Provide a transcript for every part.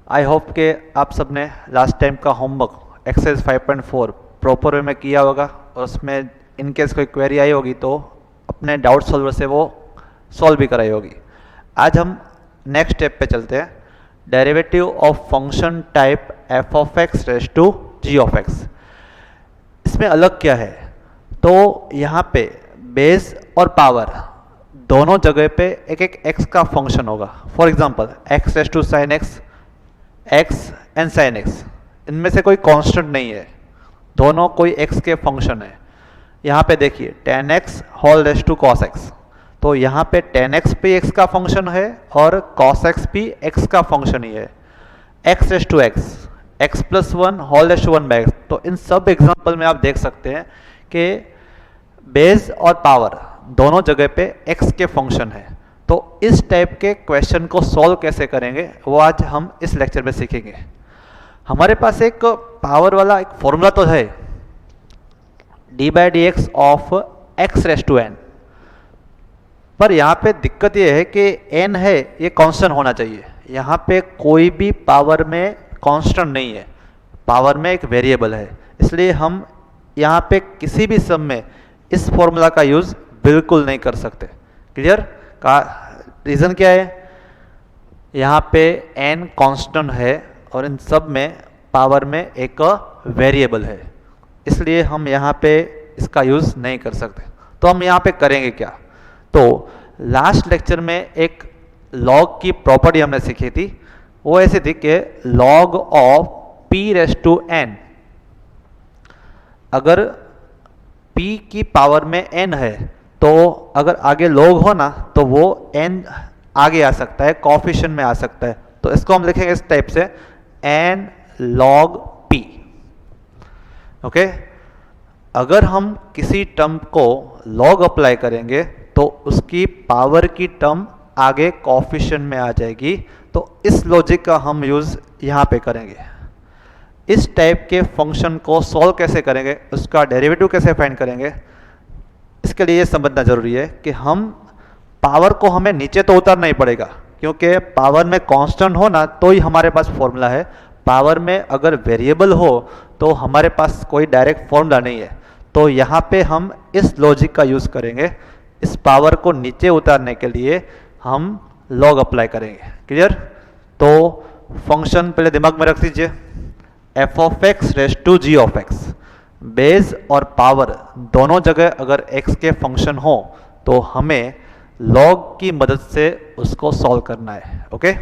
I hope कि आप सबने लास्ट टाइम का होमवर्क एक्सरसाइज 5.4 प्रॉपर वे में किया होगा और उसमें इन केस कोई क्वेरी आई होगी तो अपने डाउट सॉल्वर से वो सॉल्व भी कराई होगी। आज हम नेक्स्ट स्टेप पे चलते हैं, derivative of function type f of x raise to g of x. इसमें अलग क्या है, तो यहाँ पे बेस और पावर दोनों जगह पे एक एक एक्स का फंक्शन होगा। For example x raise to sine x, x and sine x, इनमें से कोई कांस्टेंट नहीं है, दोनों कोई एक्स के फंक्शन है। यहाँ पे देखिए tan x whole raise to cos x, तो यहाँ पे tan x भी एक्स का फंक्शन है और cos x भी एक्स का फंक्शन ही है। x raise to x, x plus one whole raise to one by x, तो इन सब एग्जाम्पल में आप देख सकते हैं कि बेस और पावर दोनों जगह पे x के फंक्शन है। तो इस टाइप के क्वेश्चन को सॉल्व कैसे करेंगे वो आज हम इस लेक्चर में सीखेंगे। हमारे पास एक पावर वाला एक फॉर्मूला तो है, d by D x of x raise to n, पर यहाँ पे दिक्कत ये है कि एन है ये कांस्टेंट होना चाहिए। यहाँ पे कोई भी पावर में कांस्टेंट नहीं है, पावर में एक वेरिएबल है, इसलिए हम यहाँ पे किसी भी सम में इस फॉर्मूला का यूज़ बिल्कुल नहीं कर सकते। क्लियर? का रीज़न क्या है, यहाँ पे n कांस्टेंट है और इन सब में पावर में एक वेरिएबल है, इसलिए हम यहाँ पे इसका यूज़ नहीं कर सकते। तो हम यहाँ पे करेंगे क्या, तो लास्ट लेक्चर में एक लॉग की प्रॉपर्टी हमने सीखी थी, वो ऐसी थी कि log of p raise to n, अगर p की पावर में n है तो अगर आगे log हो ना तो वो n आगे आ सकता है, कोफिशिएंट में आ सकता है। तो इसको हम लिखेंगे इस टाइप से n log p। ओके, अगर हम किसी टर्म को log अप्लाई करेंगे तो उसकी पावर की टर्म आगे कोफिशिएंट में आ जाएगी। तो इस लॉजिक का हम यूज़ यहाँ पे करेंगे। इस टाइप के फंक्शन को सॉल्व कैसे करेंगे, उसका डेरिवेटिव कैसे फाइंड करेंगे, इसके लिए समझना जरूरी है कि हम पावर को हमें नीचे तो उतारना ही पड़ेगा, क्योंकि पावर में कांस्टेंट हो ना तो ही हमारे पास फॉर्मूला है। पावर में अगर वेरिएबल हो तो हमारे पास कोई डायरेक्ट फॉर्मूला नहीं है। तो यहाँ पे हम इस लॉजिक का यूज़ करेंगे, इस पावर को नीचे उतारने के लिए हम लॉग अप्लाई करेंगे। क्लियर? तो फंक्शन पहले दिमाग में रख दीजिए, f of x raise to g of x. Base और पावर दोनों जगह अगर x के फंक्शन हो तो हमें log की मदद से उसको सॉल्व करना है। ओके,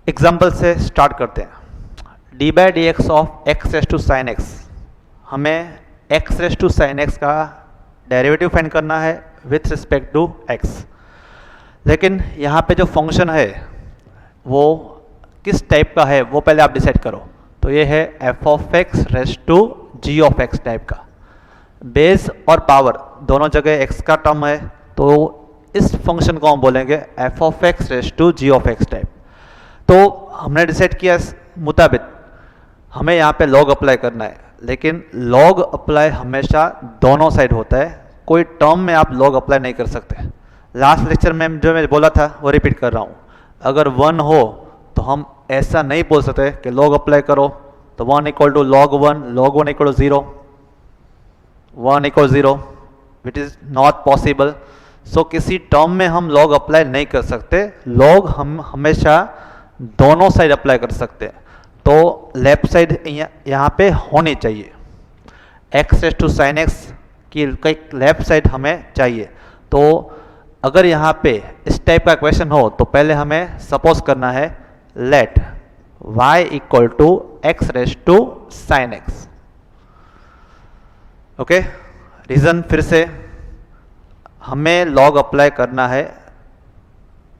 एग्जाम्पल से स्टार्ट करते हैं। D by D x of x raise to sine X, हमें X raise to sine X का डेरिवेटिव फाइंड करना है विथ रिस्पेक्ट टू एक्स। लेकिन यहाँ पे जो फंक्शन है वो किस टाइप का है वो पहले आप डिसाइड करो। तो ये है f of x raise to g of x type का। बेस और पावर दोनों जगह एक्स का टर्म है, तो इस फंक्शन को हम बोलेंगे f of x raise to g of x type. तो हमने डिसाइड किया इस मुताबिक हमें यहाँ पे लॉग अप्लाई करना है, लेकिन लॉग अप्लाई हमेशा दोनों साइड होता है, कोई टर्म में आप लॉग अप्लाई नहीं कर सकते। लास्ट लेक्चर में जो मैं बोला था वो रिपीट कर रहा हूँ, अगर 1 हो तो हम ऐसा नहीं बोल सकते कि लॉग अप्लाई करो तो 1 equal to log 1, log 1 equal to 0, 1 equal 0, which is not possible. So किसी टर्म में हम लॉग अप्लाई नहीं कर सकते, लॉग हम हमेशा दोनों साइड अप्लाई कर सकते हैं। तो लेफ्ट साइड यहाँ पे होनी चाहिए, x raise to sine x की लेफ्ट साइड हमें चाहिए। तो अगर यहाँ पे इस टाइप का क्वेश्चन हो तो पहले हमें सपोज करना है let y equal to x raise to sine x. Okay, reason फिर से हमें लॉग अप्लाई करना है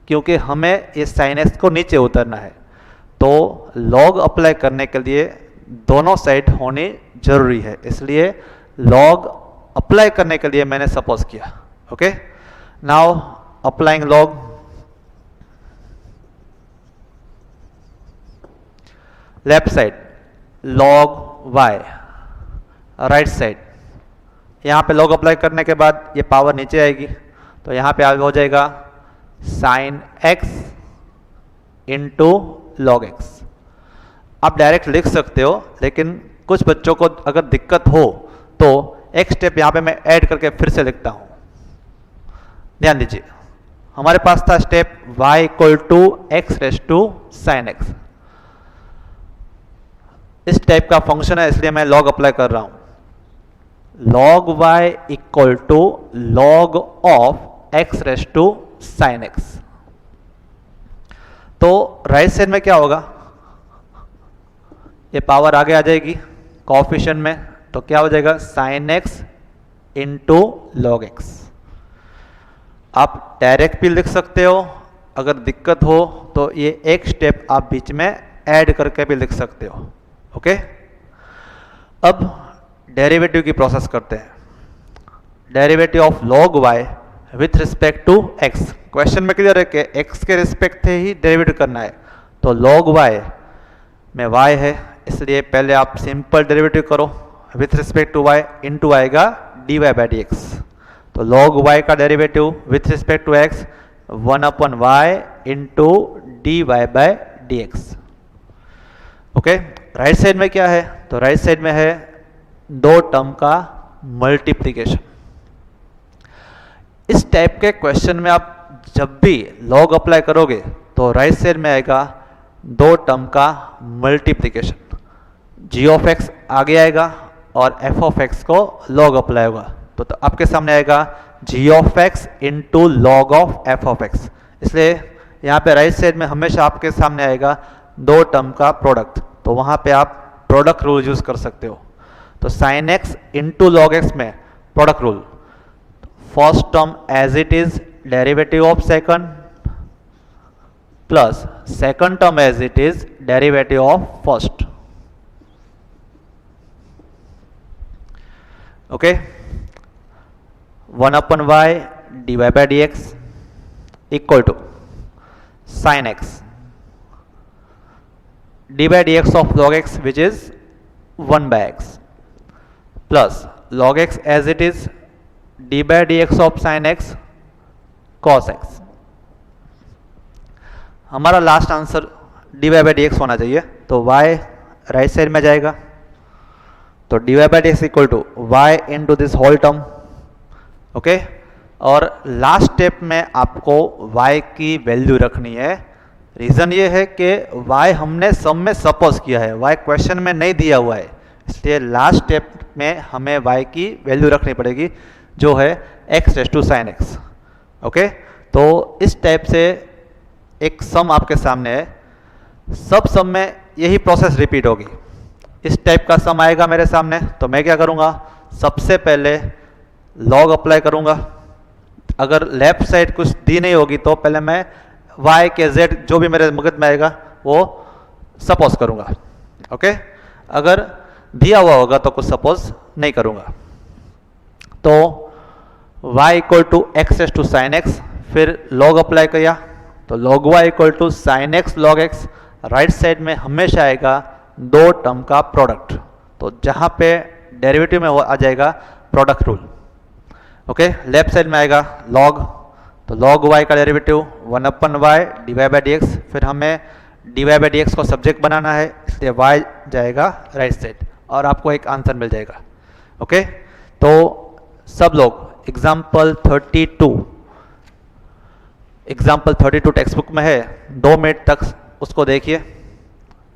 क्योंकि हमें इस साइन एक्स को नीचे उतरना है। तो लॉग अप्लाई करने के लिए दोनों साइड होनी जरूरी है, इसलिए लॉग अप्लाई करने के लिए मैंने सपोज किया। Okay, now applying log. Left side log y, right side यहाँ पे लॉग अप्लाई करने के बाद ये पावर नीचे आएगी, तो यहाँ पे हो जाएगा sign x into log x. आप डायरेक्ट लिख सकते हो, लेकिन कुछ बच्चों को अगर दिक्कत हो तो एक स्टेप यहाँ पे मैं ऐड करके फिर से लिखता हूँ। ध्यान दीजिए, हमारे पास था step y equal to x raise to sine x. इस टाइप का फंक्शन है, इसलिए मैं लॉग अप्लाई कर रहा हूँ। log y equal to log of x raise to sine x. तो राइट साइड में क्या होगा, ये पावर आगे आ जाएगी कोएफिशिएंट में, तो क्या हो जाएगा sign x into log x. आप डायरेक्ट भी लिख सकते हो, अगर दिक्कत हो तो ये एक स्टेप आप बीच में ऐड करके भी लिख सकते हो। ओके, अब डेरिवेटिव की प्रोसेस करते हैं। Derivative of log y with respect to x. Question में क्लियर है कि एक्स के रिस्पेक्ट से ही डेरिवेटिव करना है, तो लॉग वाई में वाई है, इसलिए पहले आप सिंपल डेरिवेटिव करो। With respect to Y into आएगा D Y by D X. तो लॉग वाई का derivative with respect to X 1/y into D Y by D x. Okay, right side में क्या है, तो राइट साइड में है दो टर्म का मल्टीप्लीकेशन। इस टाइप के क्वेश्चन में आप जब भी लॉग अप्लाई करोगे तो राइट साइड में आएगा दो टर्म का मल्टीप्लीकेशन। जी ऑफ एक्स आगे आएगा और एफ ऑफ एक्स को लॉग अप्लाई होगा, तो आपके सामने आएगा G of X into log of F of X. इसलिए यहाँ पे राइट साइड में हमेशा आपके सामने आएगा दो टर्म का प्रोडक्ट, तो वहाँ पे आप प्रोडक्ट रूल यूज कर सकते हो। तो sine x into log x में product rule, first term as it is derivative of second plus second term as it is derivative of first. Okay, 1/y dy by dx equal to sine x d by D x of log x which is 1/x plus log x as it is d by D x of sine x cos x. हमारा last answer d Y by D x होना चाहिए, तो y right side में जाएगा, तो d Y by D x equal to y into this whole term. Okay, और last step में आपको y की वैल्यू रखनी है। रीजन ये है कि y हमने सम में सपोज किया है, y क्वेश्चन में नहीं दिया हुआ है, इसलिए लास्ट स्टेप में हमें y की वैल्यू रखनी पड़ेगी जो है x raise to sine x. Okay, तो इस टाइप से एक सम आपके सामने है, सब सम में यही प्रोसेस रिपीट होगी। इस टाइप का सम आएगा मेरे सामने, तो मैं क्या करूँगा, सबसे पहले लॉग अप्लाई करूँगा। अगर लेफ्ट साइड कुछ दी नहीं होगी तो पहले मैं y के z जो भी मेरे मगज में आएगा वो सपोज करूँगा। ओके, अगर दिया हुआ होगा तो कुछ सपोज नहीं करूँगा। तो y equal to x raise to sine x, फिर लॉग अप्लाई किया तो log y equal to sine x log x. Right side में हमेशा आएगा दो टर्म का प्रोडक्ट, तो जहाँ पे डेरिवेटिव में वो आ जाएगा product rule. Okay, left side में आएगा लॉग, तो लॉग y का derivative 1/y d Y by D x, फिर हमें d Y by D x को सब्जेक्ट बनाना है, इसलिए y जाएगा राइट साइड और आपको एक आंसर मिल जाएगा। ओके, तो सब लोग एग्जाम्पल 32 टेक्स्ट बुक में है, 2 मिनट तक उसको देखिए।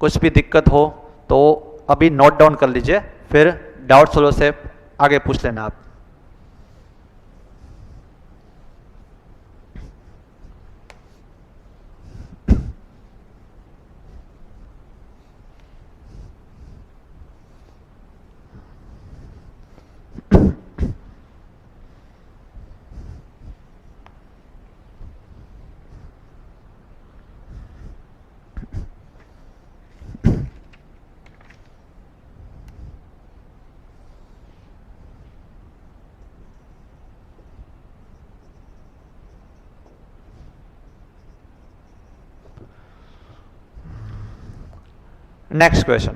कुछ भी दिक्कत हो तो अभी नोट डाउन कर लीजिए, फिर डाउट सॉल्व से आगे पूछ लेना आप। Next question,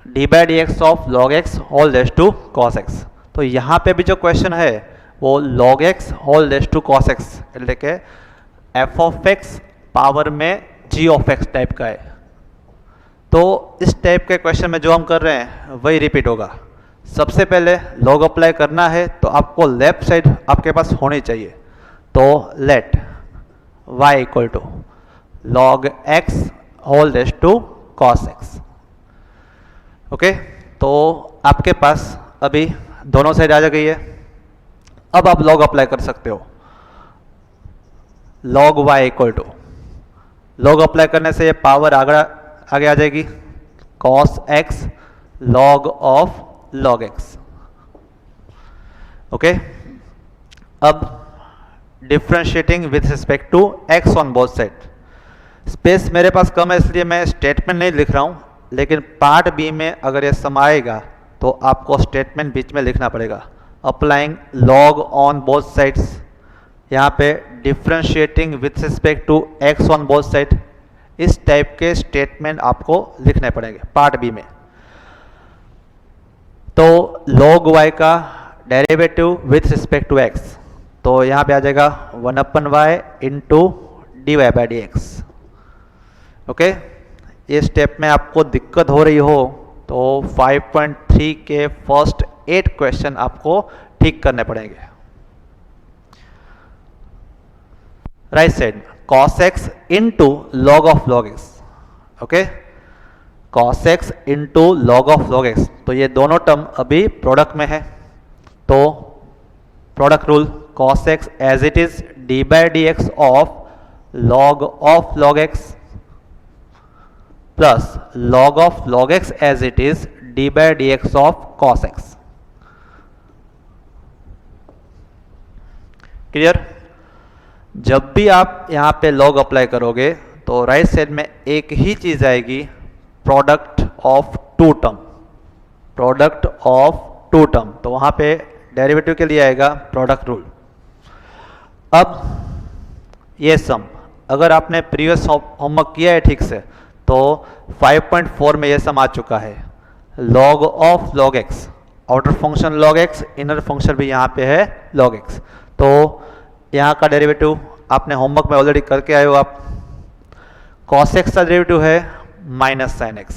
d by D x of log x whole raise to cos x. तो यहाँ पे भी जो क्वेश्चन है वो log x whole raise to cos x એટલે કે एफ ऑफ एक्स पावर में जी ऑफ एक्स टाइप का है। तो इस टाइप के क्वेश्चन में जो हम कर रहे हैं वही रिपीट होगा। सबसे पहले लॉग अप्लाई करना है तो आपको लेफ्ट साइड आपके पास होनी चाहिए। तो let y equal to log x whole raise to cos x। Okay, तो आपके पास अभी दोनों साइड आ जा गई है। अब आप लॉग अप्लाई कर सकते हो। Log y equal to log apply करने से ये पावर आगे आ जाएगी cos x log of log x। Okay, अब differentiating with respect to x on both side. Space मेरे पास कम है इसलिए मैं स्टेटमेंट नहीं लिख रहा हूँ, लेकिन पार्ट बी में अगर ये सम आएगा तो आपको स्टेटमेंट बीच में लिखना पड़ेगा। Applying log on both sides, यहाँ पे differentiating with respect to x on both side, इस टाइप के स्टेटमेंट आपको लिखने पड़ेंगे पार्ट बी में। तो log y का derivative with respect to x, तो यहाँ पे आ जाएगा 1/y into D Y by D x. Okay, ये स्टेप में आपको दिक्कत हो रही हो तो 5.3 के फर्स्ट 8 क्वेश्चन आपको ठीक करने पड़ेंगे। Right side cos x into log of log x। Okay, cos x into log of log x, तो ये दोनों टर्म अभी प्रोडक्ट में है। तो product rule cos x as it is d by D x of log of log x plus log of log x as it is d by D x of cos x। Clear? जब भी आप यहाँ पे log apply करोगे तो right side में एक ही चीज आएगी, product of two term. Product of two term, तो वहाँ पे डेरिवेटिव के लिए आएगा प्रोडक्ट रूल। अब ये सम अगर आपने प्रीवियस होमवर्क किया है ठीक से तो 5.4 में ये सम आ चुका है। Log of log x, outer function log x, inner function भी यहाँ पे है लॉग एक्स। तो यहाँ का डेरिवेटिव आपने होमवर्क में ऑलरेडी करके आए हो आप। cos x का डेरिवेटिव है माइनस साइन x।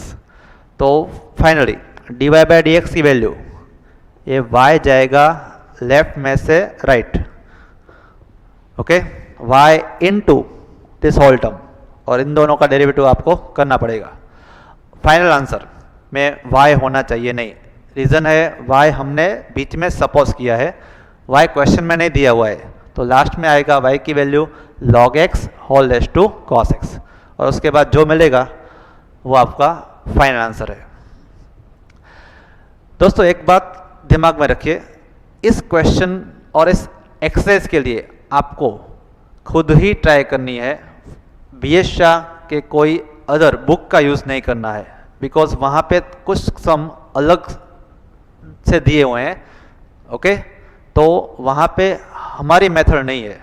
तो finally d Y by D x की वैल्यू ये y जाएगा लेफ्ट में से right. Okay, y into this whole term, और इन दोनों का डेरिवेटिव आपको करना पड़ेगा। फाइनल आंसर में y होना चाहिए नहीं। रीज़न है y हमने बीच में सपोज किया है, y क्वेश्चन में नहीं दिया हुआ है। तो लास्ट में आएगा y की value log x whole raise to cos x, और उसके बाद जो मिलेगा वो आपका फाइनल आंसर है। दोस्तों एक बात दिमाग में रखिए, इस क्वेश्चन और इस एक्सरसाइज के लिए आपको खुद ही ट्राई करनी है। BS शाह के कोई अदर बुक का यूज़ नहीं करना है, बिकॉज वहाँ पे कुछ सम अलग से दिए हुए हैं। ओके, तो वहाँ पे हमारी मेथड नहीं है,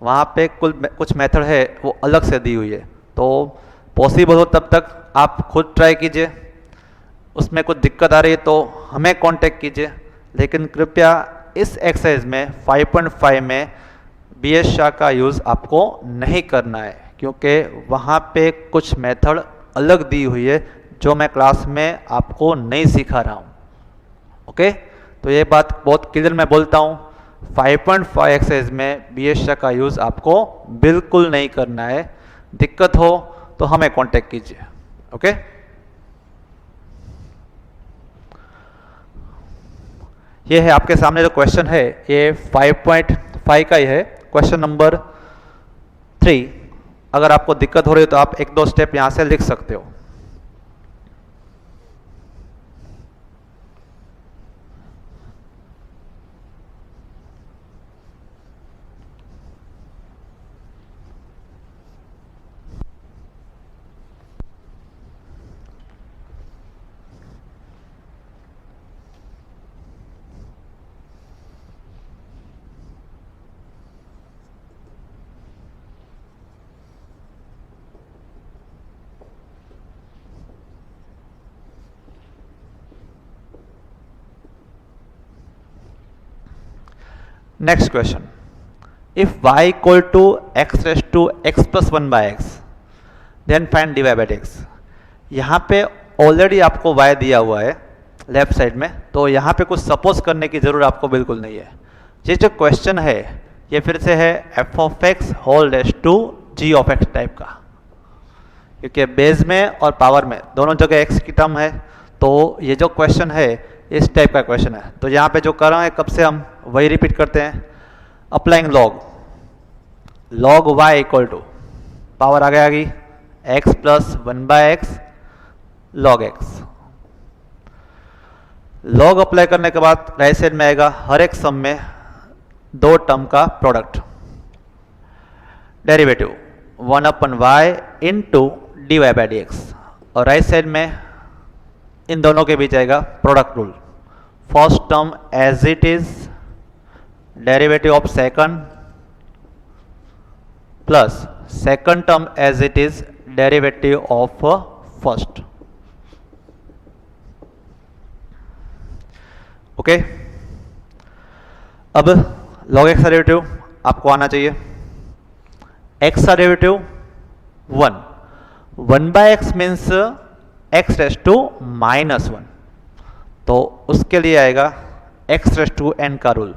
वहाँ पे कुछ मेथड है वो अलग से दी हुई है। तो पॉसिबल हो तब तक आप खुद ट्राई कीजिए। उसमें कुछ दिक्कत आ रही है तो हमें कांटेक्ट कीजिए, लेकिन कृपया इस एक्सरसाइज में 5.5 में BS शाह का यूज़ आपको नहीं करना है, क्योंकि वहाँ पे कुछ मेथड अलग दी हुई है जो मैं क्लास में आपको नहीं सिखा रहा हूँ। ओके, तो ये बात बहुत क्लियर मैं बोलता हूँ, 5.5 एक्सरसाइज में BS शाह का यूज़ आपको बिल्कुल नहीं करना है। दिक्कत हो तो हमें कांटेक्ट कीजिए। ओके, ये है आपके सामने जो क्वेश्चन है, ये 5.5 का ही है, क्वेश्चन नंबर 3। अगर आपको दिक्कत हो रही है तो आप एक दो स्टेप यहाँ से लिख सकते हो। Next question, if y equal to x raise to x plus one by x then find dy by dx। यहाँ पे ऑलरेडी आपको y दिया हुआ है लेफ्ट साइड में, तो यहाँ पे कुछ सपोज करने की जरूरत आपको बिल्कुल नहीं है। ये जो क्वेश्चन है ये फिर से है f of x whole raise to g of x type का, क्योंकि बेस में और पावर में दोनों जगह एक्स की टर्म है, तो ये जो क्वेश्चन है इस टाइप का क्वेश्चन है। तो यहाँ पे जो कर रहे हैं कब से हम वही रिपीट करते हैं, applying log y equal to power आगे आ गई x plus one by x log x. Log apply करने के बाद राइट साइड में आएगा हर एक सम में दो टर्म का product, derivative one upon y into D Y by D x, और राइट साइड में इन दोनों के बीच आएगा product rule, first term as it is derivative of second plus second term as it is derivative of first. Okay, अब log x का derivative आपको आना चाहिए, एक्स का derivative one by x means x raise to minus one, तो उसके लिए आएगा एक्स रेस टू एन का रूल,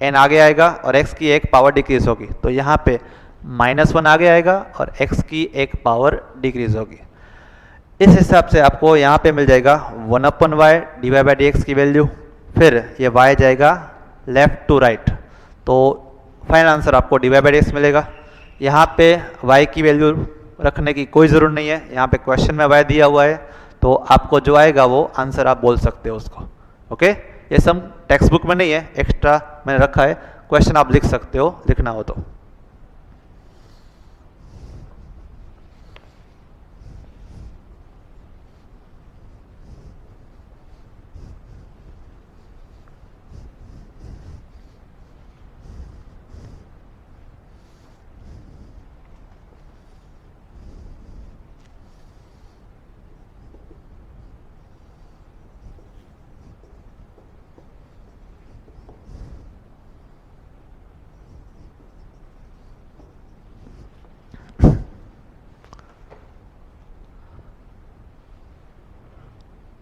एन आगे आएगा और एक्स की एक पावर डिक्रीज होगी, तो यहाँ पे माइनस वन आगे आएगा और एक्स की एक पावर डिक्रीज होगी। इस हिसाब से आपको यहाँ पे मिल जाएगा one upon y d Y by D x की वैल्यू, फिर ये y जाएगा लेफ्ट टू राइट, तो फाइनल आंसर आपको d Y by D x मिलेगा। यहाँ पे y की वैल्यू रखने की कोई ज़रूरत नहीं है, यहाँ पे क्वेश्चन में y दिया हुआ है, तो आपको जो आएगा वो आंसर आप बोल सकते हो उसको। ओके, ये सब टेक्स्ट बुक में नहीं है, एक्स्ट्रा मैंने रखा है, क्वेश्चन आप लिख सकते हो लिखना हो तो।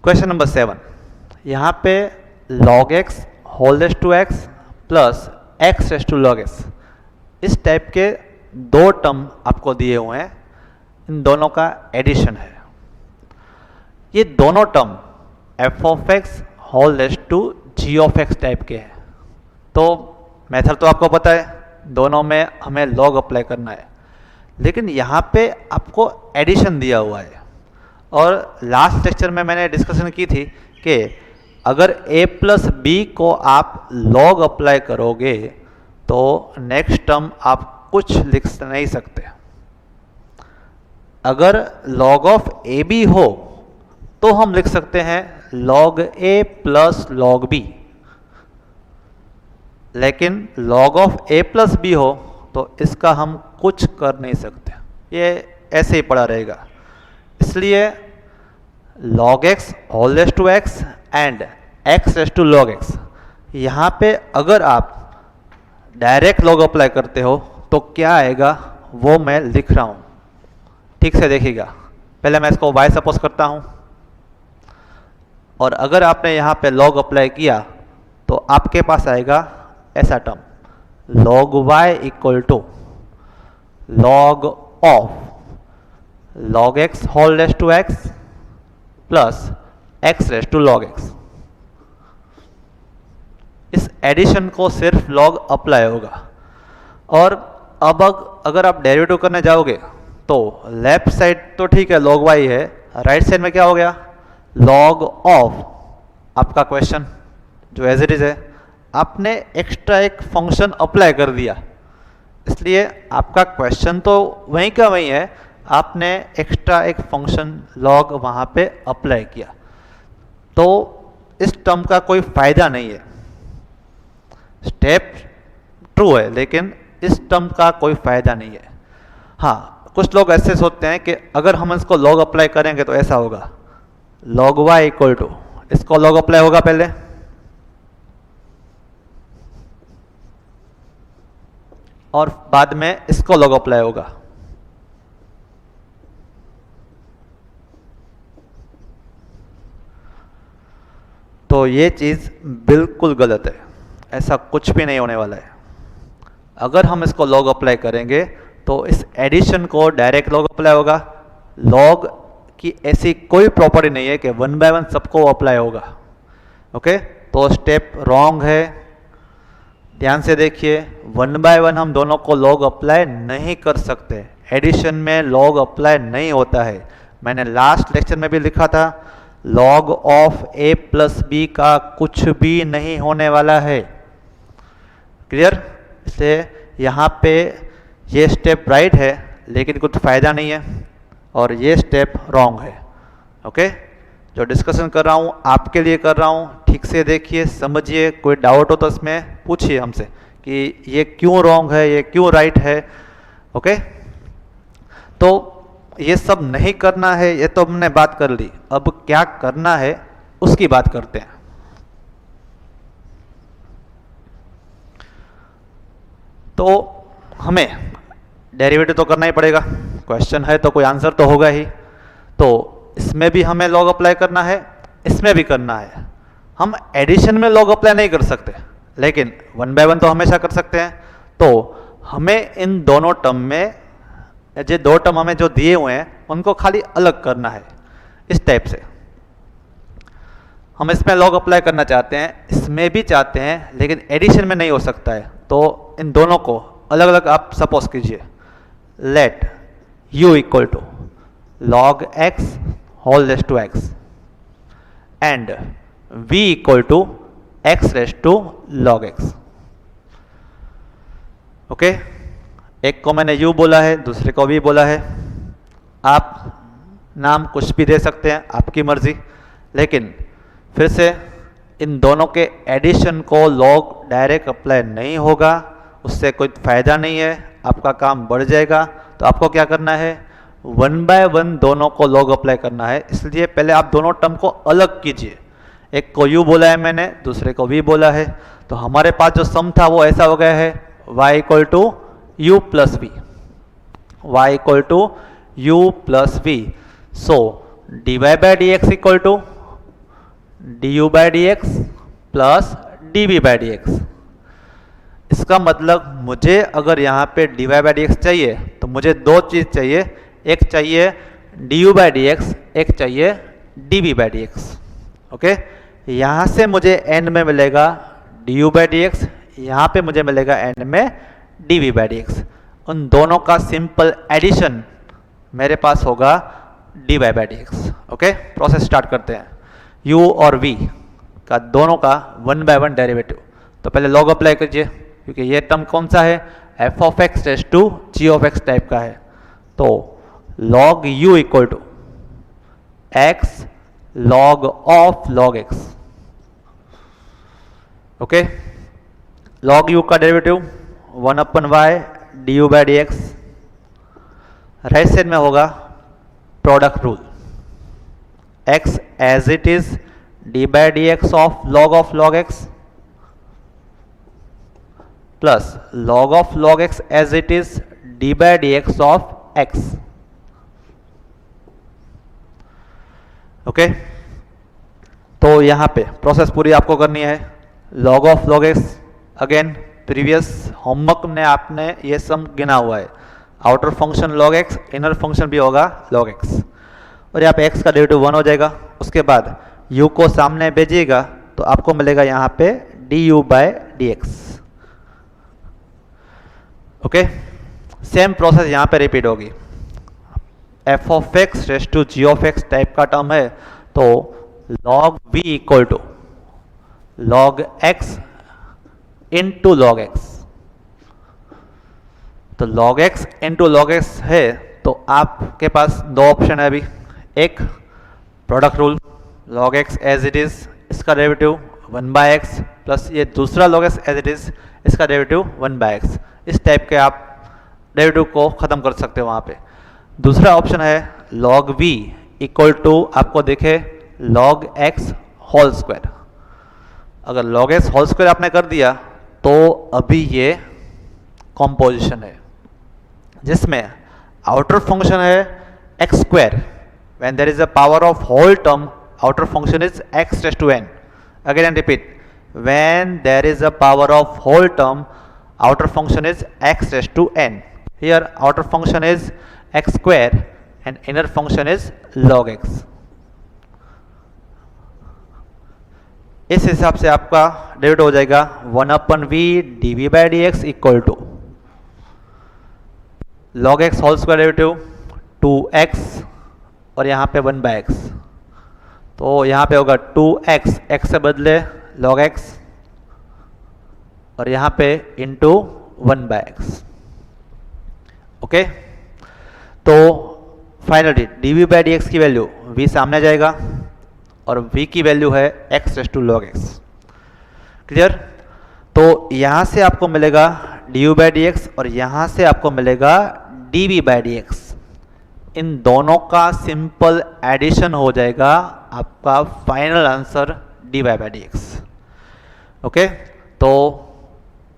क्वेश्चन नंबर 7, यहाँ पे log x whole raise to x plus x raise to log x, इस टाइप के दो टर्म आपको दिए हुए हैं, इन दोनों का एडिशन है। ये दोनों term f of x whole raise to g of x type के हैं, तो मेथड तो आपको पता है, दोनों में हमें log अप्लाई करना है, लेकिन यहाँ पे आपको एडिशन दिया हुआ है। और लास्ट लेक्चर में मैंने डिस्कशन की थी कि अगर a प्लस बी को आप log अप्लाई करोगे तो नेक्स्ट टर्म आप कुछ लिख नहीं सकते। अगर log ऑफ ए बी हो तो हम लिख सकते हैं log a plus log b, लेकिन log of a plus b हो तो इसका हम कुछ कर नहीं सकते, ये ऐसे ही पड़ा रहेगा। इसलिए log x whole raise to x and x raise to log x, यहाँ पे अगर आप डायरेक्ट log अप्लाई करते हो तो क्या आएगा वो मैं लिख रहा हूँ, ठीक से देखिएगा। पहले मैं इसको y सपोज करता हूँ, और अगर आपने यहाँ पे log अप्लाई किया तो आपके पास आएगा ऐसा term log y equal to log of log x whole raise to x plus x raise to log x। इस एडिशन को सिर्फ log अप्लाई होगा। और अब अगर आप डेरिवेटिव करने जाओगे तो लेफ्ट साइड तो ठीक है log y है, राइट साइड में क्या हो गया log ऑफ आपका क्वेश्चन जो एज इट इज है, आपने एक्स्ट्रा एक फंक्शन अप्लाई कर दिया, इसलिए आपका क्वेश्चन तो वहीं का वहीं है, आपने एक्स्ट्रा एक फंक्शन log वहाँ पे अप्लाई किया, तो इस टर्म का कोई फायदा नहीं है। स्टेप ट्रू है लेकिन इस टर्म का कोई फायदा नहीं है। हाँ, कुछ लोग ऐसे सोचते हैं कि अगर हम इसको log अप्लाई करेंगे तो ऐसा होगा log y इक्वल टू, इसको log अप्लाई होगा पहले, और बाद में इसको लॉग अप्लाई होगा। तो ये चीज़ बिल्कुल गलत है, ऐसा कुछ भी नहीं होने वाला है। अगर हम इसको लॉग अप्लाई करेंगे तो इस एडिशन को डायरेक्ट लॉग अप्लाई होगा। लॉग की ऐसी कोई प्रॉपर्टी नहीं है कि 1 बाय 1 सबको अप्लाई होगा। ओके, तो स्टेप रॉन्ग है, ध्यान से देखिए। 1 बाय 1 हम दोनों को लॉग अप्लाई नहीं कर सकते, एडिशन में लॉग अप्लाई नहीं होता है। मैंने लास्ट लेक्चर में भी लिखा था, log of a plus b का कुछ भी नहीं होने वाला है। क्लियर? इसलिए यहाँ पे ये स्टेप राइट है लेकिन कुछ फ़ायदा नहीं है, और ये स्टेप रॉन्ग है। ओके, जो डिस्कशन कर रहा हूँ आपके लिए कर रहा हूँ, ठीक से देखिए, समझिए। कोई डाउट हो तो इसमें पूछिए हमसे कि ये क्यों रॉन्ग है, ये क्यों राइट है। ओके, तो ये सब नहीं करना है, ये तो हमने बात कर ली। अब क्या करना है उसकी बात करते हैं। तो हमें डेरिवेटिव तो करना ही पड़ेगा, क्वेश्चन है तो कोई आंसर तो होगा ही। तो इसमें भी हमें लॉग अप्लाई करना है, इसमें भी करना है। हम एडिशन में लॉग अप्लाई नहीं कर सकते, लेकिन 1 बाय 1 तो हमेशा कर सकते हैं। तो हमें इन दोनों टर्म में, जो दो टर्म हमें जो दिए हुए हैं उनको खाली अलग करना है, इस टाइप से। हम इसमें लॉग अप्लाई करना चाहते हैं, इसमें भी चाहते हैं, लेकिन एडिशन में नहीं हो सकता है। तो इन दोनों को अलग अलग आप सपोज कीजिए। Let u equal to log x whole raise to x and v equal to x raise to log x। Okay, एक को मैंने u बोला है, दूसरे को v बोला है। आप नाम कुछ भी दे सकते हैं, आपकी मर्जी। लेकिन फिर से इन दोनों के एडिशन को लॉग डायरेक्ट अप्लाई नहीं होगा, उससे कोई फ़ायदा नहीं है, आपका काम बढ़ जाएगा। तो आपको क्या करना है, 1 बाय 1 दोनों को लॉग अप्लाई करना है। इसलिए पहले आप दोनों टर्म को अलग कीजिए। एक को u बोला है मैंने, दूसरे को v बोला है। तो हमारे पास जो सम था वो ऐसा हो गया है, y equal to u plus v, y equal to u plus v. So dy by d x equal to du by d x plus dv by d x. इसका मतलब मुझे अगर यहाँ पे dy बाय डी एक्स चाहिए तो मुझे दो चीज़ चाहिए, एक चाहिए du बाय डी एक्स, एक चाहिए dv by d x. Okay, यहाँ से मुझे एंड में मिलेगा du बाय डी एक्स, यहाँ पे मुझे मिलेगा एंड में dv बाय डी एक्स। उन दोनों का सिंपल एडिशन मेरे पास होगा dy by d x. Okay, process start करते हैं। u और v का दोनों का 1 बाय 1 डेरिवेटिव। तो पहले लॉग अप्लाई कीजिए, क्योंकि ये टर्म कौन सा है, f of x raise to g of x type का है। तो log u equal to x log of log x। Okay, log u का derivative 1 upon y du by d x. Right side में होगा product rule, x as it is d by d x of log x plus log x as it is d by d x of x। Okay, तो यहाँ पे process पूरी आपको करनी है। log x, again previous homework में आपने ये सम गिना हुआ है। Outer function log x, inner function भी होगा log x, और यहाँ पे x का डेरिवेटिव 1 हो जाएगा। उसके बाद u को सामने भेजिएगा तो आपको मिलेगा यहाँ पे du by d x. Okay, same process यहाँ पे रिपीट होगी। f of x raise to g of x type का टर्म है, तो log v equal to log x into log x। तो log x into log x है, तो आपके पास दो ऑप्शन है अभी। एक product rule, log x as it is, इसका डेरिवेटिव 1 बाय x, प्लस ये दूसरा log x as it is, इसका डेरिवेटिव 1 बाय x। इस टाइप के आप डेरिवेटिव को ख़त्म कर सकते हो वहाँ पे। दूसरा ऑप्शन है log v इक्वल टू, आपको देखे log x होल स्क्वायर। अगर log x होल स्क्वायर आपने कर दिया तो अभी ये कॉम्पोजिशन है, जिसमें आउटर फंक्शन है x square, when there is a power of whole term outer function is x raise to n. Again and repeat, when there is a power of whole term outer function is x raised to n. Here outer function is x square and inner function is log x. इस हिसाब से आपका derivative हो जाएगा 1/v dv by dx equal to log x whole square derivative 2x और यहाँ पे 1/x. तो यहाँ पे होगा 2x, x से बदले log x और यहाँ पे इंटू 1/x. ओके, तो फाइनली dv बाई dx की वैल्यू v सामने जाएगा और v की वैल्यू है x raise to log x. Clear? तो यहाँ से आपको मिलेगा du बाई dx और यहाँ से आपको मिलेगा dv बाई dx. इन दोनों का सिंपल एडिशन हो जाएगा आपका final answer dy by dx. Okay, तो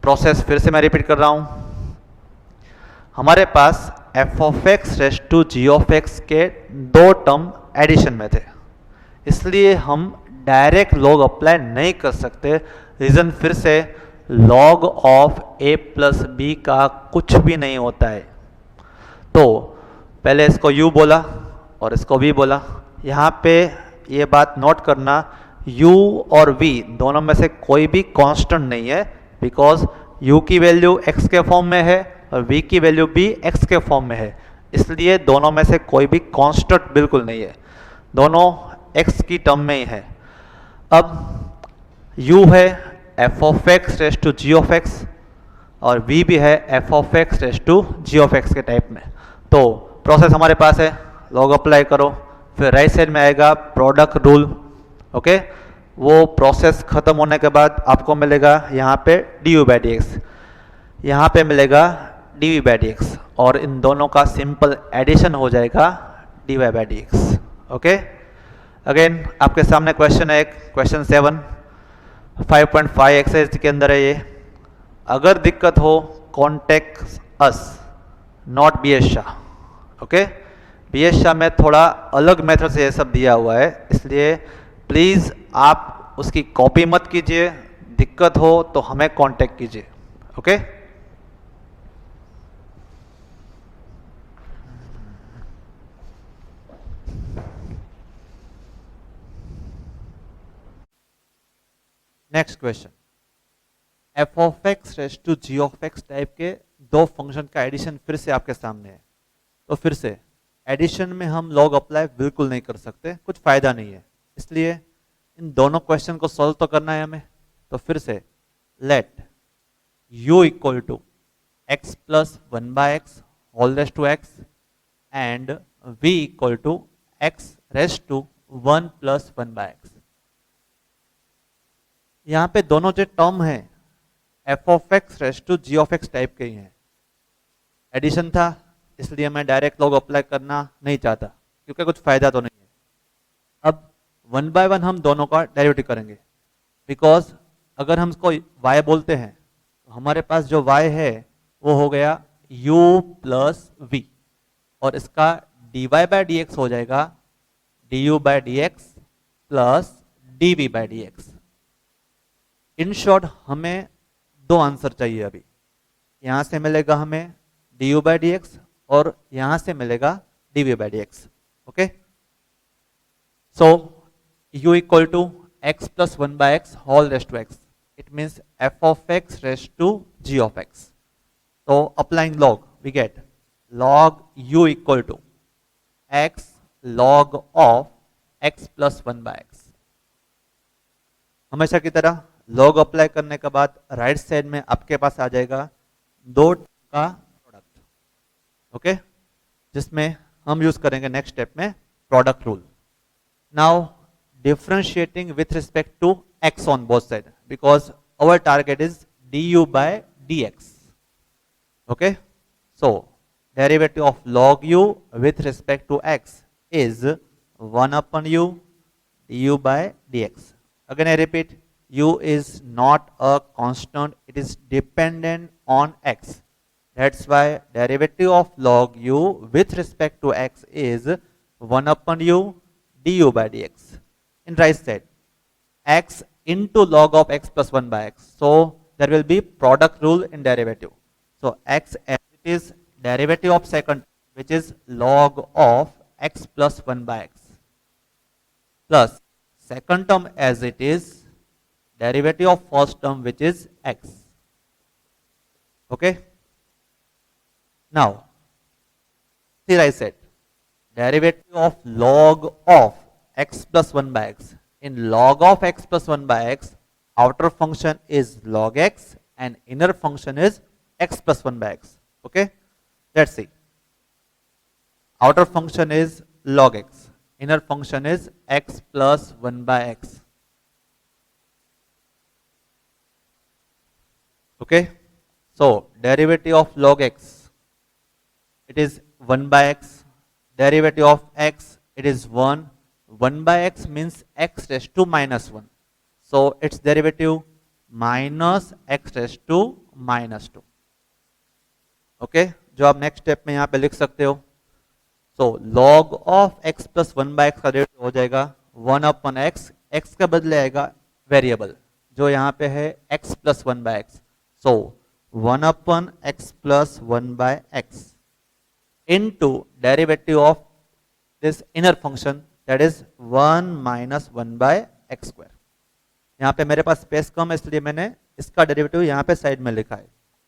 प्रोसेस फिर से मैं रिपीट कर रहा हूं. हमारे पास f of x raise to g of x के दो टर्म एडिशन में थे, इसलिए हम डायरेक्ट लॉग अप्लाई नहीं कर सकते. रीजन फिर से, log of a plus b का कुछ भी नहीं होता है. तो पहले इसको u बोला और इसको v बोला. यहाँ पे ये बात नोट करना, u और v दोनों में से कोई भी कांस्टेंट नहीं है, बिकॉज u की वैल्यू x के फॉर्म में है और v की वैल्यू भी x के फॉर्म में है, इसलिए दोनों में से कोई भी कांस्टेंट बिल्कुल नहीं है, दोनों x की टर्म में ही है. अब u है f of x raise to g of x और v भी है f of x raise to g of x के टाइप में. तो प्रोसेस हमारे पास है, लॉग अप्लाई करो, फिर राइट साइड में आएगा प्रोडक्ट रूल. ओके, वो प्रोसेस खत्म होने के बाद आपको मिलेगा यहाँ पे du बाई dx, यहाँ पे मिलेगा dv बाई dx और इन दोनों का सिंपल एडिशन हो जाएगा dy by dx. Okay, again आपके सामने क्वेश्चन है, क्वेश्चन 7 5.5 एक्सरसाइज के अंदर है ये. अगर दिक्कत हो contact us, not B S Shah. Okay, B S Shah में थोड़ा अलग मेथड से ये सब दिया हुआ है, इसलिए प्लीज़ आप उसकी कॉपी मत कीजिए. दिक्कत हो तो हमें कांटेक्ट कीजिए. Okay, next question, f of x raise to g of x type के दो फंक्शन का एडिशन फिर से आपके सामने है. तो फिर से एडिशन में हम लॉग अप्लाई बिल्कुल नहीं कर सकते, कुछ फायदा नहीं है, इसलिए इन दोनों क्वेश्चन को सॉल्व तो करना है हमें. तो फिर से let u equal to x plus 1/x whole raise to x and v equal to x raise to 1 plus 1/x. यहाँ पे दोनों जो टर्म है f of x raise to g of x type के ही हैं. एडिशन था, इसलिए मैं डायरेक्ट लॉग अप्लाई करना नहीं चाहता, क्योंकि कुछ फायदा तो नहीं है. अब 1 बाय 1 हम दोनों का डेरिवेटिव करेंगे, बिकॉज अगर हम इसको y बोलते हैं तो हमारे पास जो y है वो हो गया u प्लस v और इसका dy बाय dx हो जाएगा du by dx plus dv by dx. In short हमें दो आंसर चाहिए अभी. यहां से मिलेगा हमें du बाय dx और यहां से मिलेगा dv by dx. Okay, so u equal to x plus 1/x whole raise to x. It means f of x raise to g of x. तो applying log we get log u equal to x log of x plus 1/x. हमेशा की तरह log apply करने के बाद right side में आपके पास आ जाएगा दो का प्रोडक्ट. ओके, जिसमें हम यूज करेंगे नेक्स्ट स्टेप में product rule. Now differentiating with respect to x on both sides, because our target is du by dx. Okay, so derivative of log u with respect to x is 1 upon u du by dx. Again I repeat, u is not a constant, it is dependent on x. That's why derivative of log u with respect to x is 1 upon u du by dx. In right side, x into log of x plus 1 by x. So there will be product rule in derivative. So x as it is derivative of second, which is log of x plus 1 by x, plus second term as it is derivative of first term, which is x. Okay. Now, see I said derivative of log of x plus 1 by x. In log of x plus 1 by x, outer function is log x and inner function is x plus 1 by x. Okay. Let's see. Outer function is log x. Inner function is x plus 1 by x. Okay. So derivative of log x, it is 1 by x. Derivative of x, it is 1. 1 by x means x raised to minus 1. So its derivative minus x raised to minus 2. Okay जो आप next step में यहाँ पे लिख सकते हो. So log of x plus 1 by x का rate हो जाएगा 1 अपन एक्स. एक्स का बदले आएगा वेरिएबल जो यहाँ पे है x plus 1 by x. So 1 upon x plus 1 by x into derivative of this inner function, that is 1 minus 1 by x square. यहाँ पे मेरे पास स्पेस कम है इसलिए मैंने इसका डेरिवेटिव यहाँ पे साइड में लिखा है.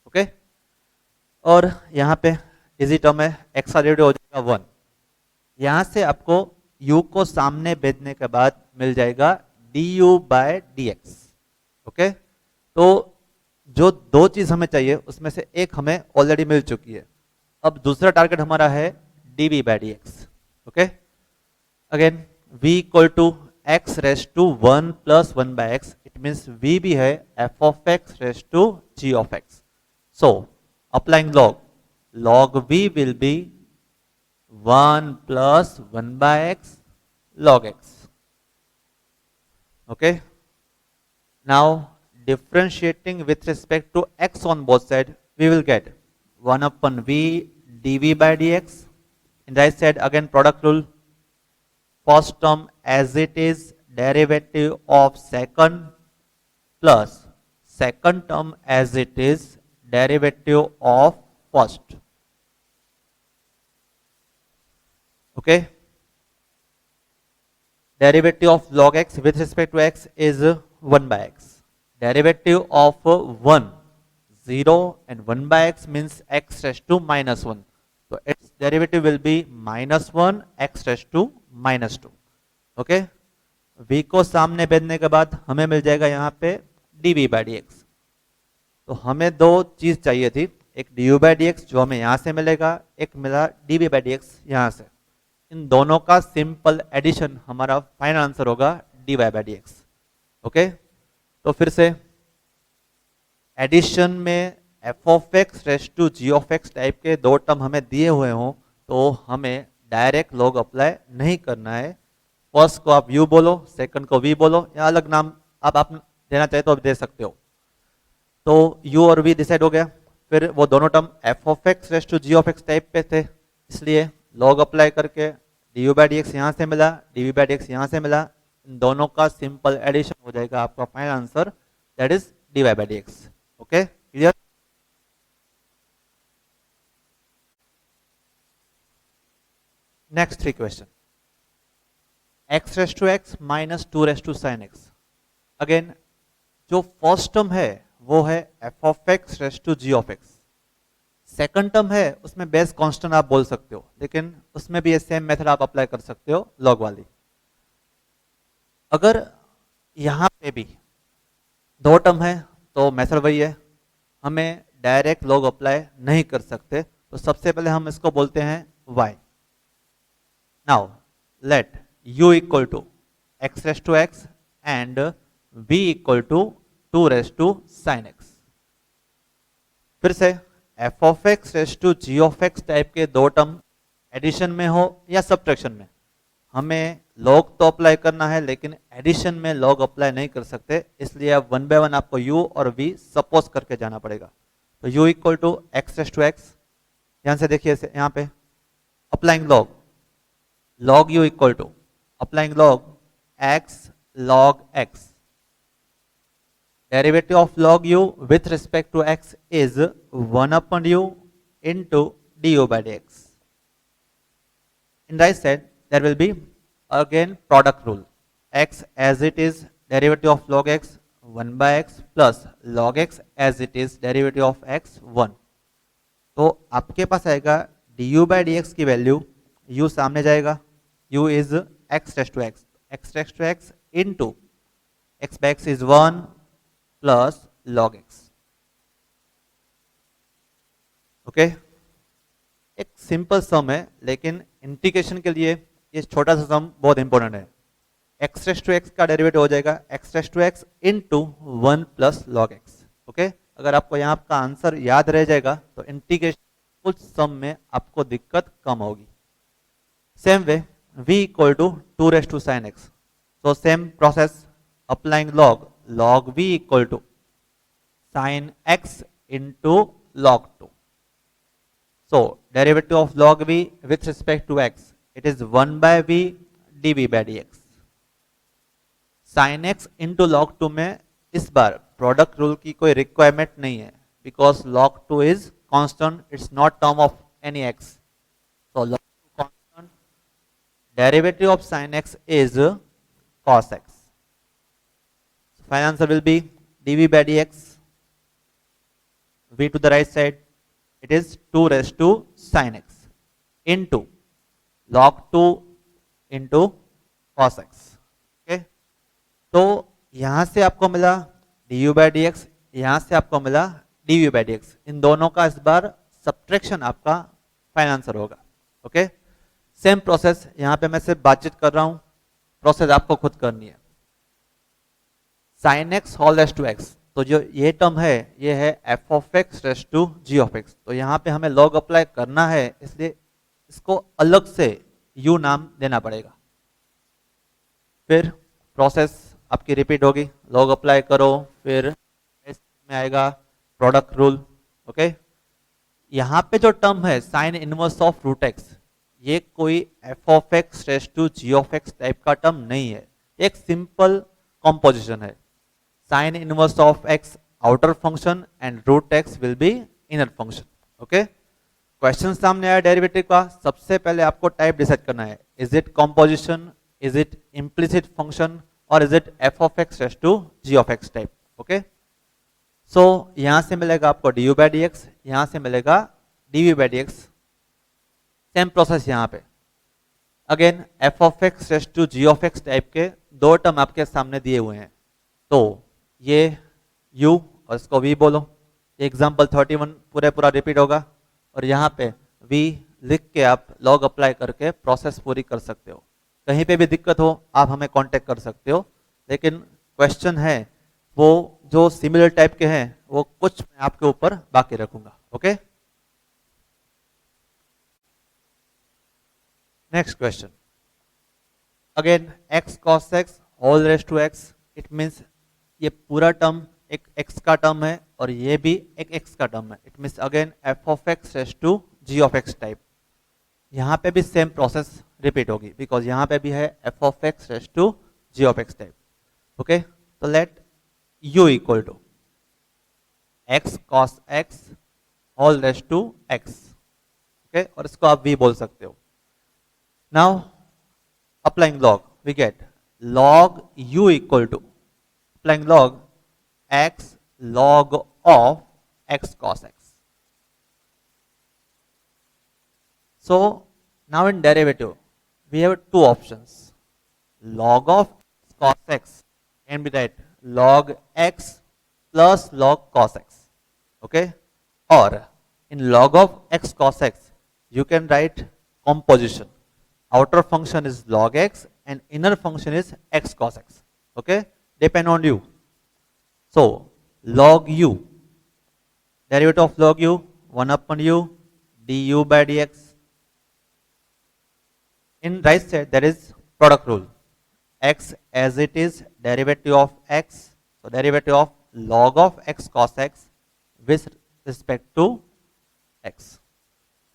ओके और यहाँ पे इजी टर्म है, x का डेरिवेटिव हो जाएगा 1. यहाँ से आपको u को सामने भेजने के बाद मिल जाएगा du by dx. ओके तो जो दो चीज हमें चाहिए उसमें से एक हमें ऑलरेडी मिल चुकी है. अब दूसरा टारगेट हमारा है dv by dx. Okay again v equal to x raise to 1 plus 1 by x. It means v भी है f of x raise to g of x. So applying log v will be 1 plus 1 by x log x. Okay now differentiating with respect to x on both sides, we will get 1 upon v dv by dx. In right side again product rule, first term as it is derivative of second plus second term as it is derivative of first. Okay, derivative of log x with respect to x is 1 by x. Derivative of 1, 0 and 1 by x means x raised to minus 1. So its derivative will be minus 1 x raised to minus 2. Okay v को सामने भेजने के बाद हमें मिल जाएगा यहाँ पे dv by dx. तो हमें दो चीज चाहिए थी, एक du by dx जो हमें यहाँ से मिलेगा, एक मिला dv by dx यहाँ से. इन दोनों का सिंपल एडिशन हमारा फाइनल आंसर होगा dy by dx. ओके तो फिर से एडिशन में f of x raise to g of x type के दो टर्म हमें दिए हुए हों तो हमें डायरेक्ट लॉग अप्लाई नहीं करना है. फर्स्ट को आप u बोलो, सेकंड को v बोलो या अलग नाम आप देना चाहे तो आप दे सकते हो. तो u और v डिसाइड हो गया. फिर वो दोनों term f of x raise to g of x type पे थे इसलिए लॉग अप्लाई करके du बाई dx यहाँ से मिला, dv बाई dx यहाँ से मिला. इन दोनों का सिंपल एडिशन हो जाएगा आपका final answer, that is dy by dx. Okay clear. Next 3 question. x raise to x minus 2 raise to sine x. Again जो फर्स्ट टर्म है वो है f of x raise to g of x. Second term है उसमें base constant आप बोल सकते हो, लेकिन उसमें भी ये सेम मेथड आप अप्लाई कर सकते हो लॉग वाली. अगर यहां पे भी दो टर्म है तो मेथड वही है, हमें डायरेक्ट लॉग अप्लाई नहीं कर सकते. तो सबसे पहले हम इसको बोलते हैं y. Now let u equal to x raise to x and v equal to 2 raise to sine x. फिर से f of x raise to g of x type के दो टर्म एडिशन में हो या सब्ट्रैक्शन में, हमें लॉग तो अप्लाई करना है लेकिन एडिशन में लॉग अप्लाई नहीं कर सकते, इसलिए अब 1 बाय 1 आपको u और v सपोज करके जाना पड़ेगा. तो u equal to x raise to x, ध्यान से देखिए यहाँ पे applying log u equal to applying log x log x, derivative of log u with respect to x is 1 upon u into du by dx. In right side there will be again product rule, x as it is derivative of log x 1 by x plus log x as it is derivative of x 1. तो आपके पास आएगा du by dx की वैल्यू, u सामने जाएगा, u is x raise to x, x raise to x into x by x is 1 plus log x. Okay, एक simple सम है लेकिन इंटीग्रेशन के लिए ये छोटा सा सम बहुत इंपॉर्टेंट है. x रेस टू x का डेरिवेटिव हो जाएगा x raise to x into 1 plus log x. Okay, अगर आपको यहाँ का आंसर याद रह जाएगा तो इंटीग्रेशन कुछ सम में आपको दिक्कत कम होगी. Same way v equal to 2 raise to sine x, so same process applying log v equal to sin x into log 2. So derivative of log v with respect to x, it is 1 by v dv by dx. sin x into log 2 में इस बार product rule की कोई requirement नहीं है, because log 2 is constant, it's not term of any x. So log 2 constant, derivative of sin x is cos x. So final answer will be dv by dx, v to the right side, it is 2 raised to sin x into log 2 into cos x. okay, तो यहां से आपको मिला du by dx, यहां से आपको मिला dv by dx, इन दोनों का इस बार सब्ट्रैक्शन आपका फाइनल आंसर होगा. ओके, सेम प्रोसेस यहां पे मैं सिर्फ बातचीत कर रहा हूं, प्रोसेस आपको खुद करनी है. sin x whole raise to x, तो जो ये टर्म है ये है f of x raise to g of x. तो यहाँ पे हमें log अप्लाई करना है, इसलिए इसको अलग से u नाम देना पड़ेगा. फिर प्रोसेस आपकी रिपीट होगी, log अप्लाई करो, फिर में आएगा प्रोडक्ट रूल. ओके, यहाँ पे जो टर्म है sine inverse of root x, ये कोई f of x raise to g of x type का टर्म नहीं है, एक सिंपल कॉम्पोजिशन है. Sine inverse of x outer function and root x will be inner function. Okay, question सामने आया derivative का, सबसे पहले आपको टाइप डिसाइड करना है, is it composition, is it implicit function, और is it f of x raise to g of x type. Okay, so यहां से मिलेगा आपको du by dx, यहां से मिलेगा dv by dx. Same process यहां पे again f of x raise to g of x type के दो टर्म आपके सामने दिए हुए हैं, तो ये u और इसको v बोलो. एग्जाम्पल 31 पूरा रिपीट होगा, और यहाँ पे v लिख के आप log अप्लाई करके प्रोसेस पूरी कर सकते हो. कहीं पे भी दिक्कत हो आप हमें कांटेक्ट कर सकते हो, लेकिन क्वेश्चन है वो जो सिमिलर टाइप के हैं वो कुछ मैं आपके ऊपर बाकी रखूंगा. Okay, next question again x cos x whole raise to x. It means ये पूरा टर्म एक x का टर्म है और ये भी एक x का टर्म है. It means again f of x raise to g of x type. यहाँ पे भी सेम प्रोसेस रिपीट होगी, बिकॉज यहाँ पे भी है f of x raise to g of x type. Okay, तो let u equal to x cos x whole raise to x. Okay, और इसको आप v बोल सकते हो. Now applying log we get log u equal to applying log x log of x cos x. So now in derivative we have two options. Log of cos x can be write log x plus log cos x. Okay, or in log of x cos x you can write composition. Outer function is log x and inner function is x cos x. Okay, depend on you. So log u, derivative of log u 1 upon u du by dx. In right side there is product rule, x as it is derivative of x, so derivative of log of x cos x with respect to x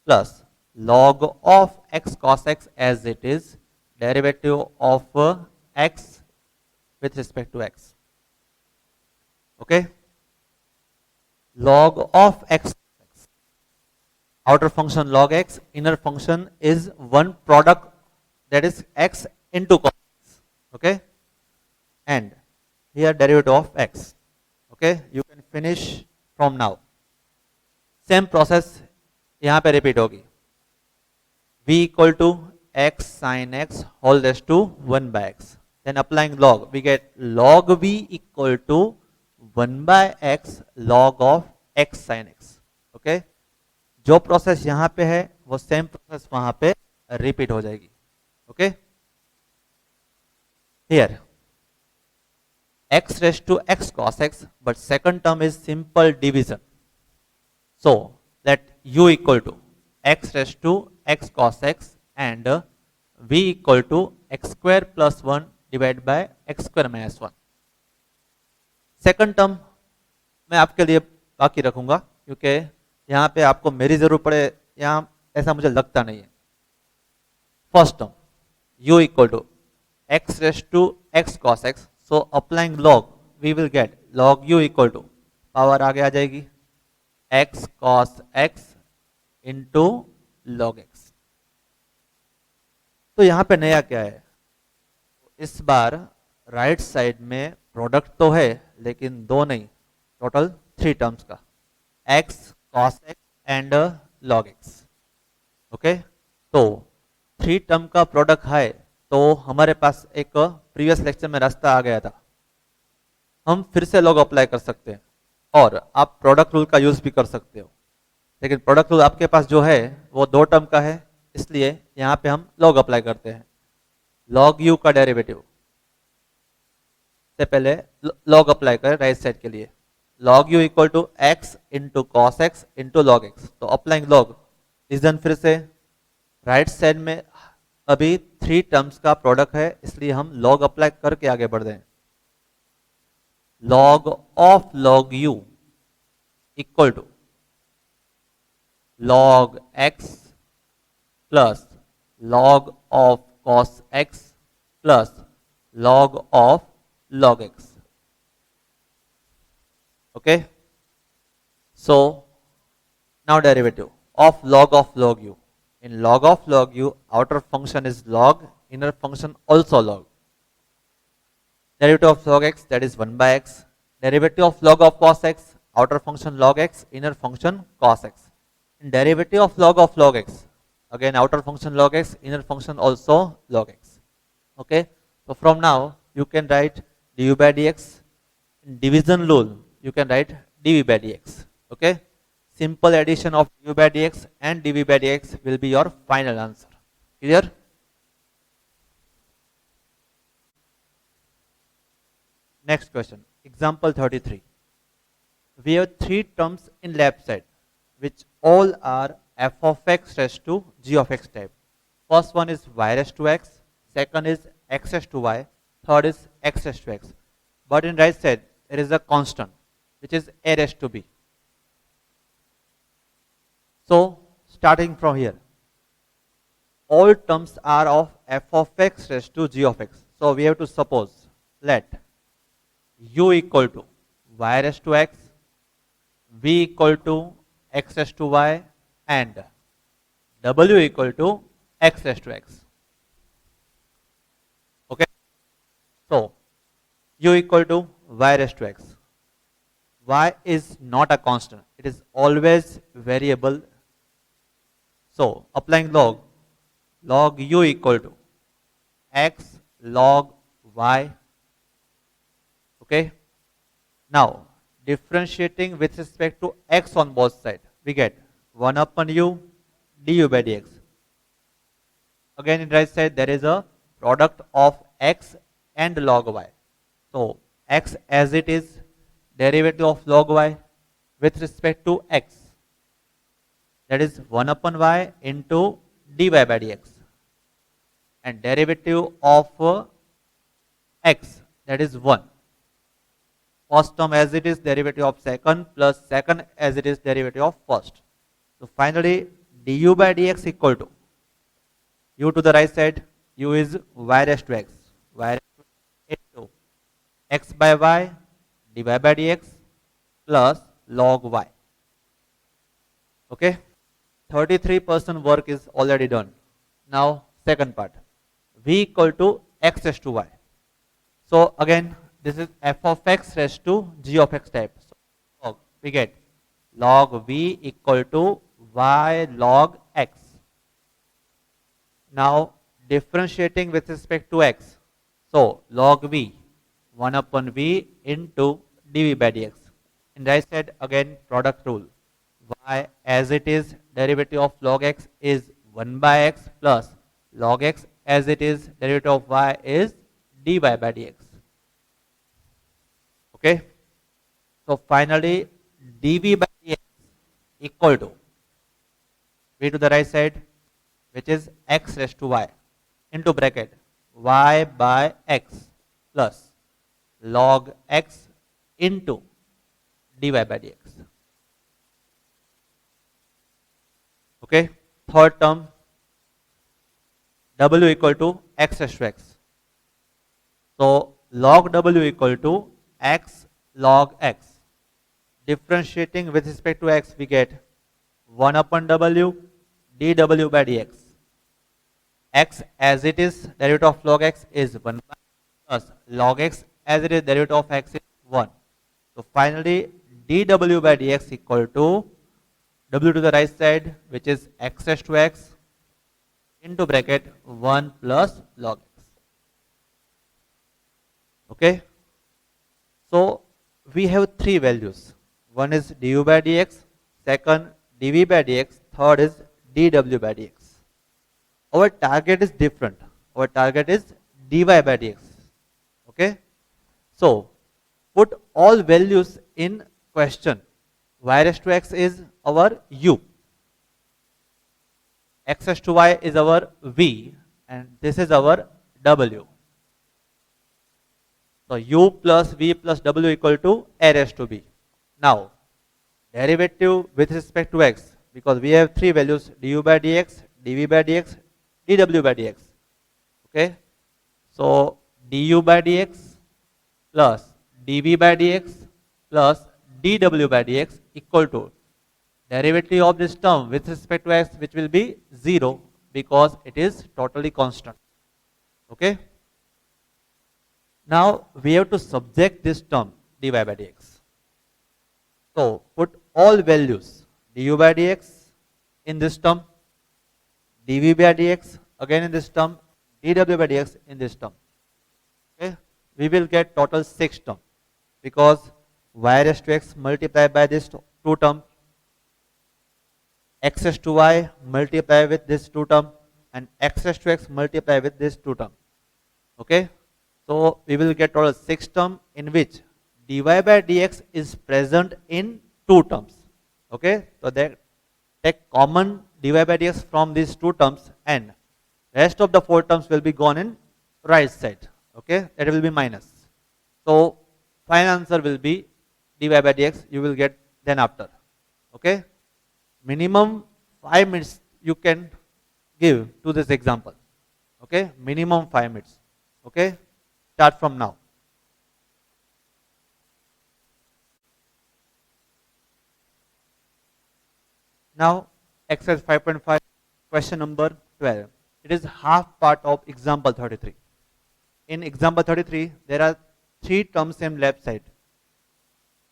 plus log of x cos x as it is derivative of x with respect to x. Okay, log of x, outer function log x, inner function is one product, that is x into cos x. Okay, and here derivative of x. Okay, you can finish from now. Same process यहां पे repeat होगी. v equal to x sin x whole raised to 1 by x. Then applying log, we get log v equal to 1 by x log of x sin x. Okay, जो process यहां पे है वो same process वहां पे repeat हो जाएगी. Okay, here x raised to x cos x, but second term is simple division. So let u equal to x raised to x cos x and v equal to x square plus 1 divided by x square minus 1. Second term मैं आपके लिए बाकी रखूंगा क्योंकि यहाँ पे आपको मेरी जरूरत पड़े, यहाँ ऐसा मुझे लगता नहीं है. First term u equal to x raised to x cos x. So applying log, we will get log u equal to power आगे आ जाएगी x cos x into log x. तो यहां पे नया क्या है, इस बार राइट साइड में प्रोडक्ट तो है लेकिन दो नहीं, टोटल 3 टर्म्स का x cos x and log x. Okay, तो 3 टर्म का प्रोडक्ट है तो हमारे पास एक प्रीवियस लेक्चर में रास्ता आ गया था, हम फिर से लॉग अप्लाई कर सकते हैं और आप प्रोडक्ट रूल का यूज भी कर सकते हो. लेकिन प्रोडक्ट रूल आपके पास जो है वो 2 टर्म का है, इसलिए यहां पे हम लॉग अप्लाई करते हैं. लॉग यू का डेरिवेटिव से पहले लॉग अप्लाई करें राइट साइड के लिए. Log u equal to x into cos x into log x. तो अप्लाइंग लॉग इस दिन फिर से राइट साइड में अभी 3 टर्म्स का प्रोडक्ट है, इसलिए हम लॉग अप्लाई करके आगे बढ़ रहे हैं. log of log u equal to log x plus log of cos x plus log of log x. Okay, so now derivative of log u. In log of log u, outer function is log, inner function also log. Derivative of log x, that is 1 by x. Derivative of log of cos x, outer function log x, inner function cos x. And derivative of log x, again outer function log x, inner function also log x. Okay, so from now you can write du by dx. In division rule you can write dv by dx. Okay, simple addition of du by dx and dv by dx will be your final answer. Clear? Next question, example 33. We have 3 terms in left side which all are f of x raised to g of x type. First one is y raised to x, second is x raised to y, third is x raised to x. But in right side there is a constant which is a raised to b. So starting from here, all terms are of f of x raised to g of x. So we have to suppose, let u equal to y raised to x, v equal to x raised to y, and w equal to x raised to x. Okay, so u equal to y raised to x. Y is not a constant, it is always variable. So applying log u equal to x log y. Okay, now differentiating with respect to x on both sides, we get 1 upon u du by dx. Again in right side there is a product of x and log y. So x as it is, derivative of log y with respect to x, that is 1 upon y into dy by dx, and derivative of x, that is 1. first term as it is derivative of second plus second as it is derivative of first. So finally du by dx equal to u to the right side, u is y raised to x, y raised to into x by y dy by dx plus log y. Okay, 33% work is already done. Now second part, v equal to x raised to y. So again this is f of x raised to g of x type. So we get log v equal to y log x. Now differentiating with respect to x. So log v 1 upon v into dv by dx. In right side again product rule. Y as it is derivative of log x is 1 by x plus log x as it is derivative of y is dy by dx. Okay. So finally dv by dx equal to v to the right side, which is x raised to y into bracket y by x plus log x into dy by dx. Okay, third term w equal to x raised to x. So log w equal to x log x. Differentiating with respect to x, we get 1 upon w dw by dx. X as it is derivative of log x is 1 by plus log x as it is derivative of x is 1. So finally dw by dx equal to w to the right side, which is x raised to x into bracket 1 plus log x. Okay. So we have three values. One is du by dx, second dv by dx, third is dw by dx. Our target is different. Our target is dy by dx. Okay. So put all values in question. Y raised to x is our u. X raised to y is our v, and this is our w. So u plus v plus w equal to a raised to b. Now derivative with respect to x, because we have three values du by dx, dv by dx, dw by dx. Okay. So du by dx plus dv by dx plus dw by dx equal to derivative of this term with respect to x, which will be 0 because it is totally constant. Okay. Now we have to subject this term dy by dx. So put all values du by dx in this term, dv by dx again in this term, dw by dx in this term. Okay. We will get total 6 term because y raised to x multiplied by this two term, x raised to y multiply with this two term, and x raised to x multiply with this two term. Okay. So we will get total 6 term in which dy by dx is present in two terms. Okay. So that take common dy by dx from these two terms, and rest of the 4 terms will be gone in right side. Okay. That will be minus. So final answer will be dy by dx you will get then after. Okay. Minimum 5 minutes you can give to this example. Okay. Minimum 5 minutes. Okay. Start from now. Now exercise 5.5 question number 12. It is half part of example 33. In example 33 there are 3 terms in left side.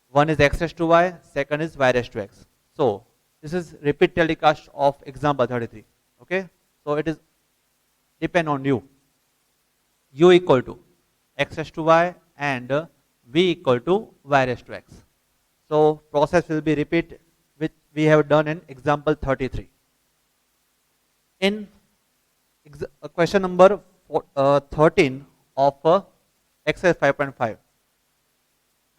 One is x raised to y, second is y raised to x. So this is repeat telecast of example 33. Okay. So it is depend on you. U equal to x raised to y and v equal to y raised to x. So process will be repeat which we have done in example 33. In question number 13 of exercise 5.5.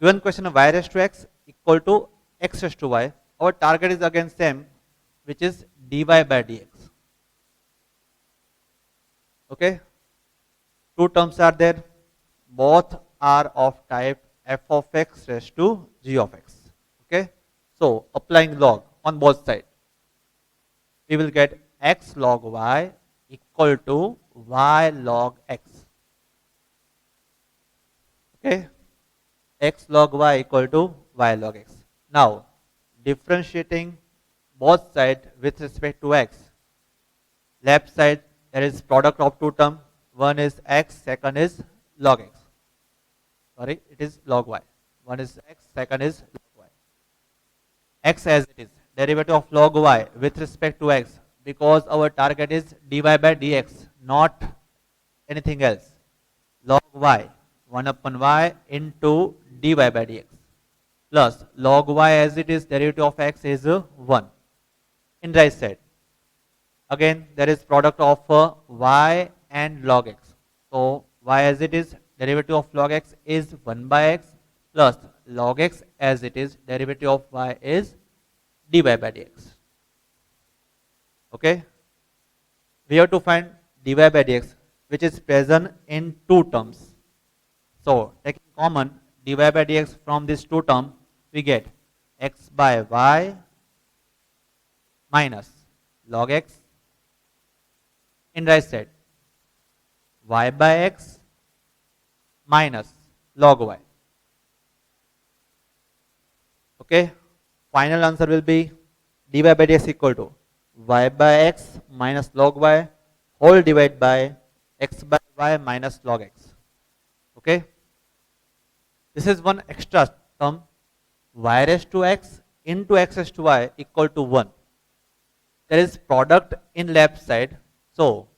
Given question of y raised to x equal to x raised to y, our target is again same, which is dy by dx. Okay. Two terms are there, both are of type f of x raised to g of x. Okay, so applying log on both sides, we will get x log y equal to y log x. Okay, x log y equal to y log x. Now, differentiating both sides with respect to x. Left side, there is product of two terms. One is x, second is log x. Sorry, it is log y. One is x, second is log y. X as it is, derivative of log y with respect to x, because our target is dy by dx, not anything else. Log y, 1 upon y into dy by dx, plus log y as it is, derivative of x is 1. In right side, again there is product of y and log x. So y as it is, derivative of log x is 1 by x, plus log x as it is, derivative of y is dy by dx. Okay, we have to find dy by dx, which is present in two terms. So taking common dy by dx from these two terms, we get x by y minus log x. In right side, y by x minus log y. Okay, final answer will be dy by dx equal to y by x minus log y whole divided by x by y minus log x. Okay, this is one extra term, y raised to x into x raised to y equal to 1. There is product in left side. So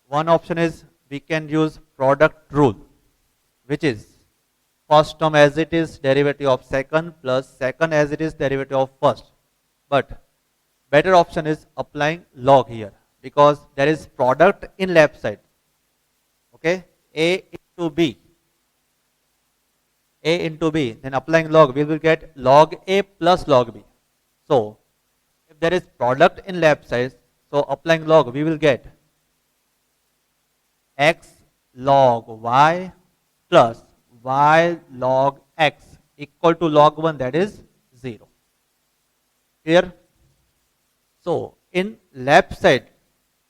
one option is we can use product rule, which is first term as it is, derivative of second, plus second as it is, derivative of first. But better option is applying log here, because there is product in left side. Okay, a into b, a into b, then applying log, we will get log a plus log b. So if there is product in left side, so applying log, we will get x log y plus y log x equal to log 1, that is 0. Clear? So in left side,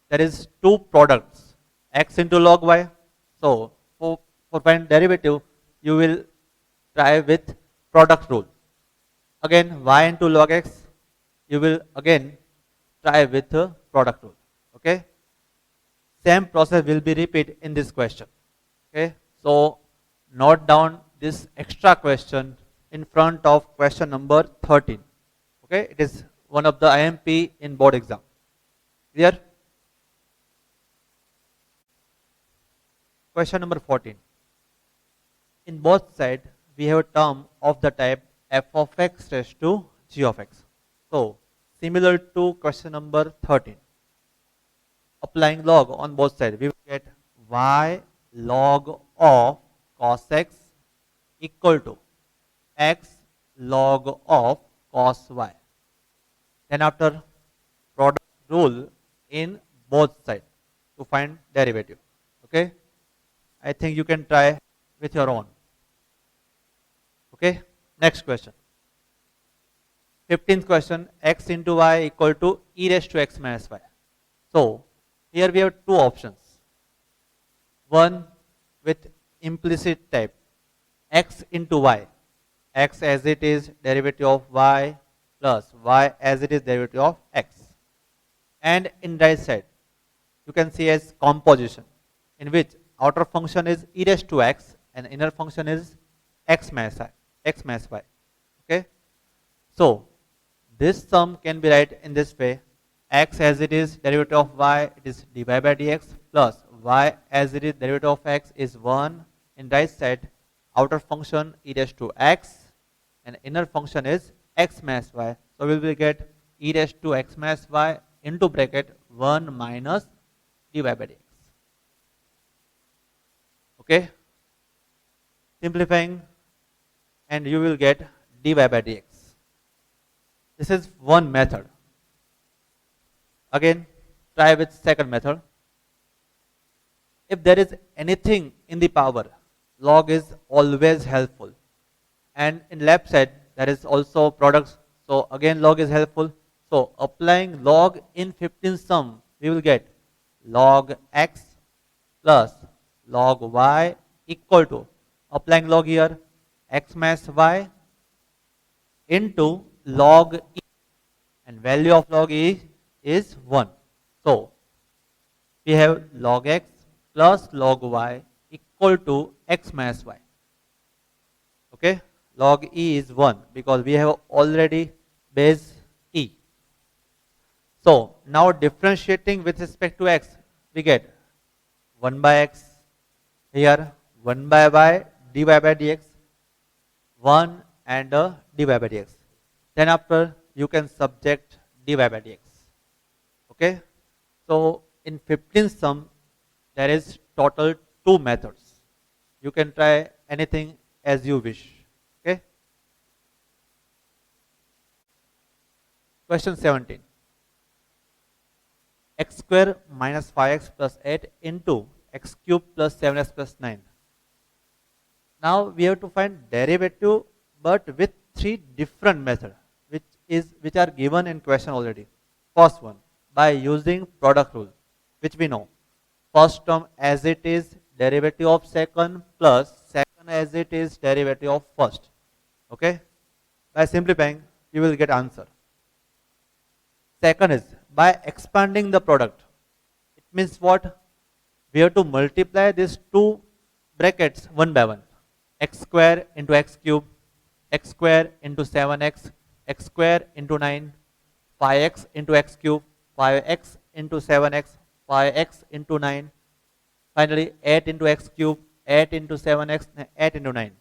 there is two products, x into log y. So for find derivative, you will try with product rule. Again, y into log x, you will again try with product rule. Okay, same process will be repeat in this question. Okay, so note down this extra question in front of question number 13. Okay, it is one of the IMP in board exam. Clear? Question number 14. In both sides, we have a term of the type f of x raised to g of x. So similar to question number 13. Applying log on both sides, we will get y log of cos x equal to x log of cos y. Then after product rule in both sides to find derivative. Okay, I think you can try with your own. Okay, next question. 15th question, x into y equal to e raised to x minus y. So here we have two options. One with implicit type, x into y, x as it is, derivative of y, plus y as it is, derivative of x. And in right side, you can see as composition, in which outer function is e raised to x and inner function is x minus y. Okay, so this sum can be written in this way: x as it is, derivative of y, it is dy by dx, plus y as it is, derivative of x is 1. In right side, outer function e raised to x and inner function is x minus y. So we will get e raised to x minus y into bracket 1 minus dy by dx. Okay, simplifying, and you will get dy by dx. This is one method. Again, try with second method. If there is anything in the power, log is always helpful. and in left side there is also products. So again log is helpful. So applying log in 15 sum, we will get log x plus log y equal to, applying log here, x minus y into log e, and value of log e is 1. So we have log x plus log y equal to x minus y. Okay, log e is 1 because we have already base e. So now differentiating with respect to x, we get 1 by x here, 1 by y dy by dx, 1 and dy by dx. Then after you can subject dy by dx. Okay, so in 15 sum there is total 2 methods. You can try anything as you wish. Okay. Question 17. X square minus 5x plus 8 into x cube plus 7x plus 9. Now we have to find derivative but with 3 different methods which are given in question already. First one, by using product rule, which we know. First term as it is derivative of second plus second as it is derivative of first. Okay. By simplifying, you will get answer. Second is by expanding the product. It means what? We have to multiply these two brackets one by one. X square into x cube, x square into 7x, x square into 9, 5x into x cube, 5x into 7x, 5x into 9, finally 8 into x cube, 8 into 7x, 8 into 9.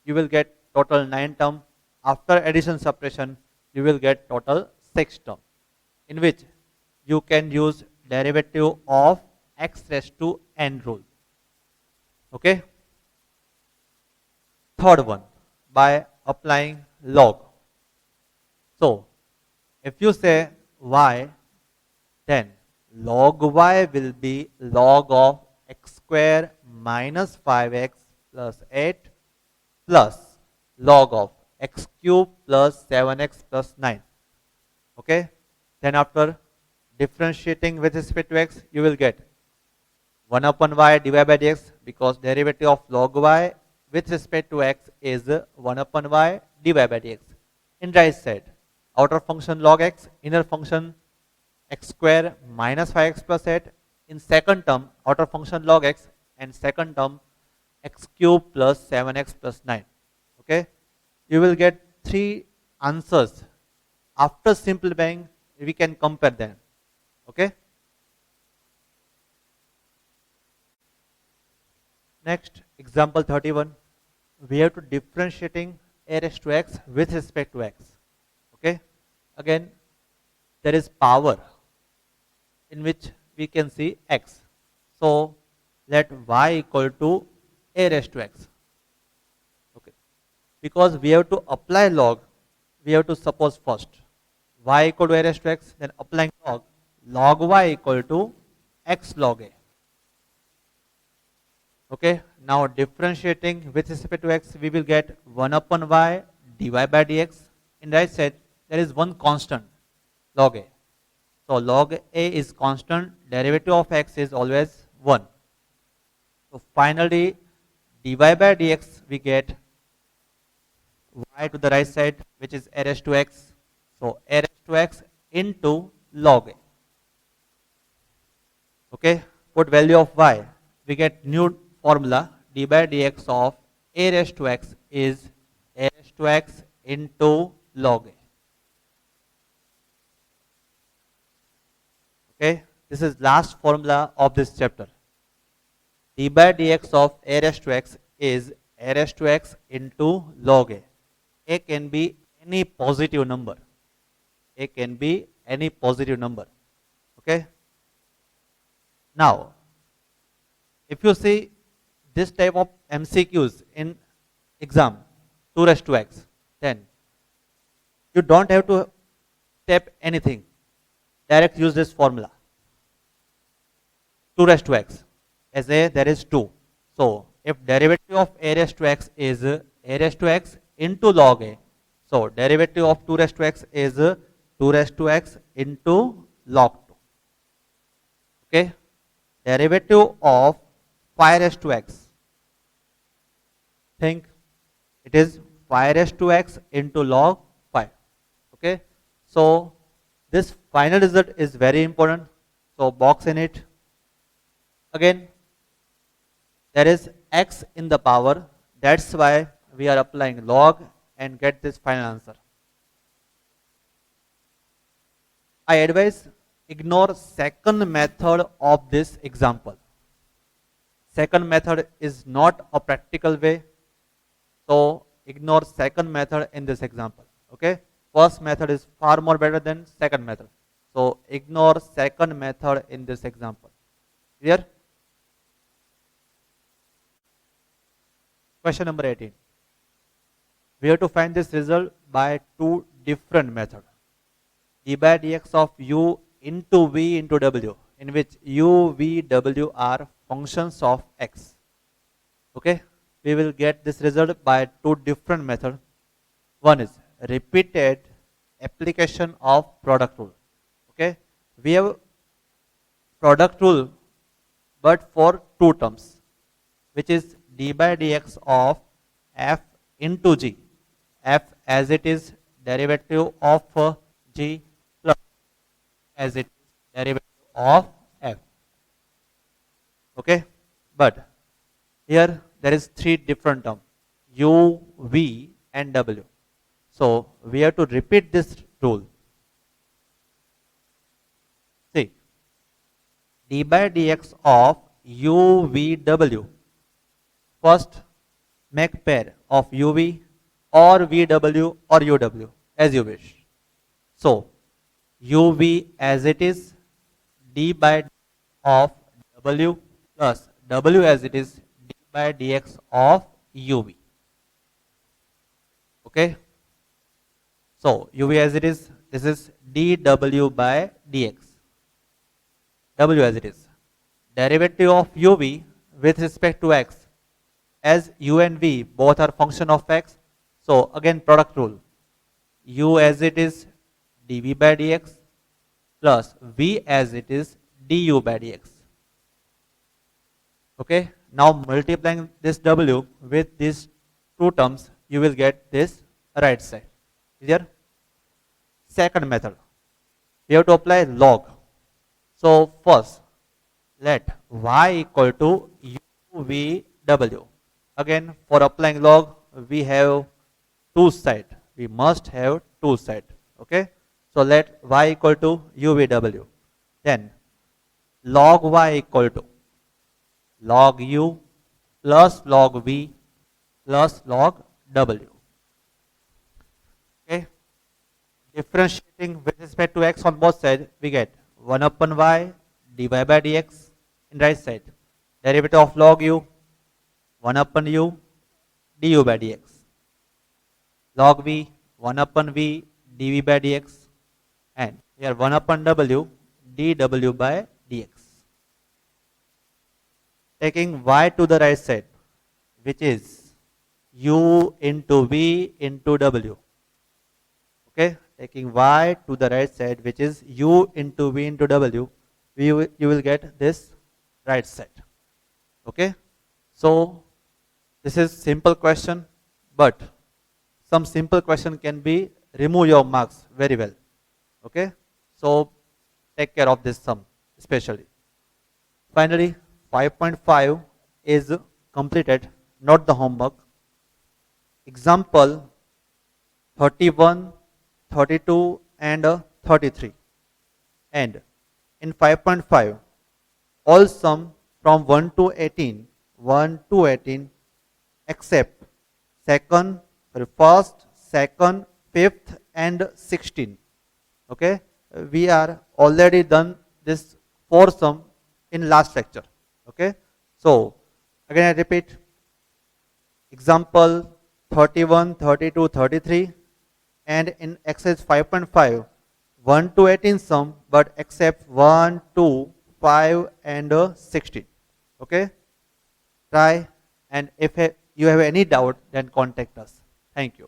You will get total 9 term. After addition subtraction, you will get total 6 term, in which you can use derivative of x raised to n rule. Okay. Third one, by applying log. So if you say y, then log y will be log of x square minus 5x plus 8 plus log of x cube plus 7x plus 9. Okay. Then after differentiating with respect to x, you will get 1 upon y dy by dx, because derivative of log y with respect to x is 1 upon y dy by dx. In right side, outer function log x, inner function x square minus 5x plus 8. In second term, outer function log x, and second term x cube plus 7x plus 9. Okay, you will get 3 answers. After simplifying, we can compare them. Okay. Next, example 31. We have to differentiating a raised to x with respect to x. Okay. Again, there is power in which we can see x. So let y equal to a raised to x. Okay. Because we have to apply log, we have to suppose first y equal to a raised to x, then applying log, log y equal to x log a. Okay, now differentiating with respect to x, we will get 1 upon y dy by dx. In right side, there is one constant, log a. So log a is constant, derivative of x is always 1. So finally, dy by dx, we get y to the right side, which is a raised to x. So a raised to x into log a. Okay, put value of y, we get new formula, d by dx of a raised to x is a raised to x into log a. Okay, this is last formula of this chapter. D by dx of a raised to x is a raised to x into log a. A can be any positive number. A can be any positive number. Okay. Now, if you see this type of MCQs in exam 2 raised to x, then you don't have to step anything. Direct use this formula. 2 raised to x. As a there is 2. So if derivative of a raised to x is a raised to x into log a. So derivative of 2 raised to x is 2 raised to x into log 2. Okay, derivative of 5 raised to x, think it is 5 raised to x into log 5. Okay, so this final result is very important, so box in it. Again, there is x in the power, that's why we are applying log and get this final answer. I advise ignore second method of this example. Second method is not a practical way, so ignore second method in this example. Okay, first method is far more better than second method, so ignore second method in this example. Clear? Question number 18. We have to find this result by two different methods. D by dx of u into v into w, in which u, v, w are functions of x. Okay, we will get this result by two different methods. One is repeated application of product rule. Okay, we have product rule but for two terms, which is d by dx of f into g, f as it is derivative of g plus as it is derivative of f. Okay, but here there is three different terms, u, v and w. So we have to repeat this rule. See, d by dx of u, v, w. First, make pair of uv or vw or uw as you wish. So uv as it is d by of w plus w as it is d by dx of uv. Okay, so uv as it is, this is dw by dx. W as it is derivative of uv with respect to x, as u and v both are function of x, so again product rule, u as it is dv by dx plus v as it is du by dx. Okay, now multiplying this w with these two terms, you will get this right side. Clear? Second method, we have to apply log. So first, let y equal to u, v, w. Again, for applying log, we have two sides. We must have two sides. Okay, so let y equal to u, v, w. Then log y equal to log u plus log v plus log w. Okay, differentiating with respect to x on both sides, we get 1 upon y dy by dx in right side, derivative of log u 1 upon u du by dx, log v 1 upon v dv by dx, and here 1 upon w dw by dx. Taking y to the right side, which is u into v into w. Okay, taking y to the right side, which is u into v into w, you will get this right side. Okay, so this is simple question, but some simple question can be remove your marks very well. Okay, so take care of this sum especially. Finally, 5.5 is completed, not the homework. Example 31, 32 and 33. And in 5.5, all sum from 1 to 18 except second, first, second, fifth and 16. Okay, we are already done this 4 sum in last lecture. Okay, so again I repeat, example 31, 32, 33, and in exercise 5.5, 1 to 18 sum, but except 1, 2, 5 and 16. Okay, try, and if you have any doubt, then contact us. Thank you.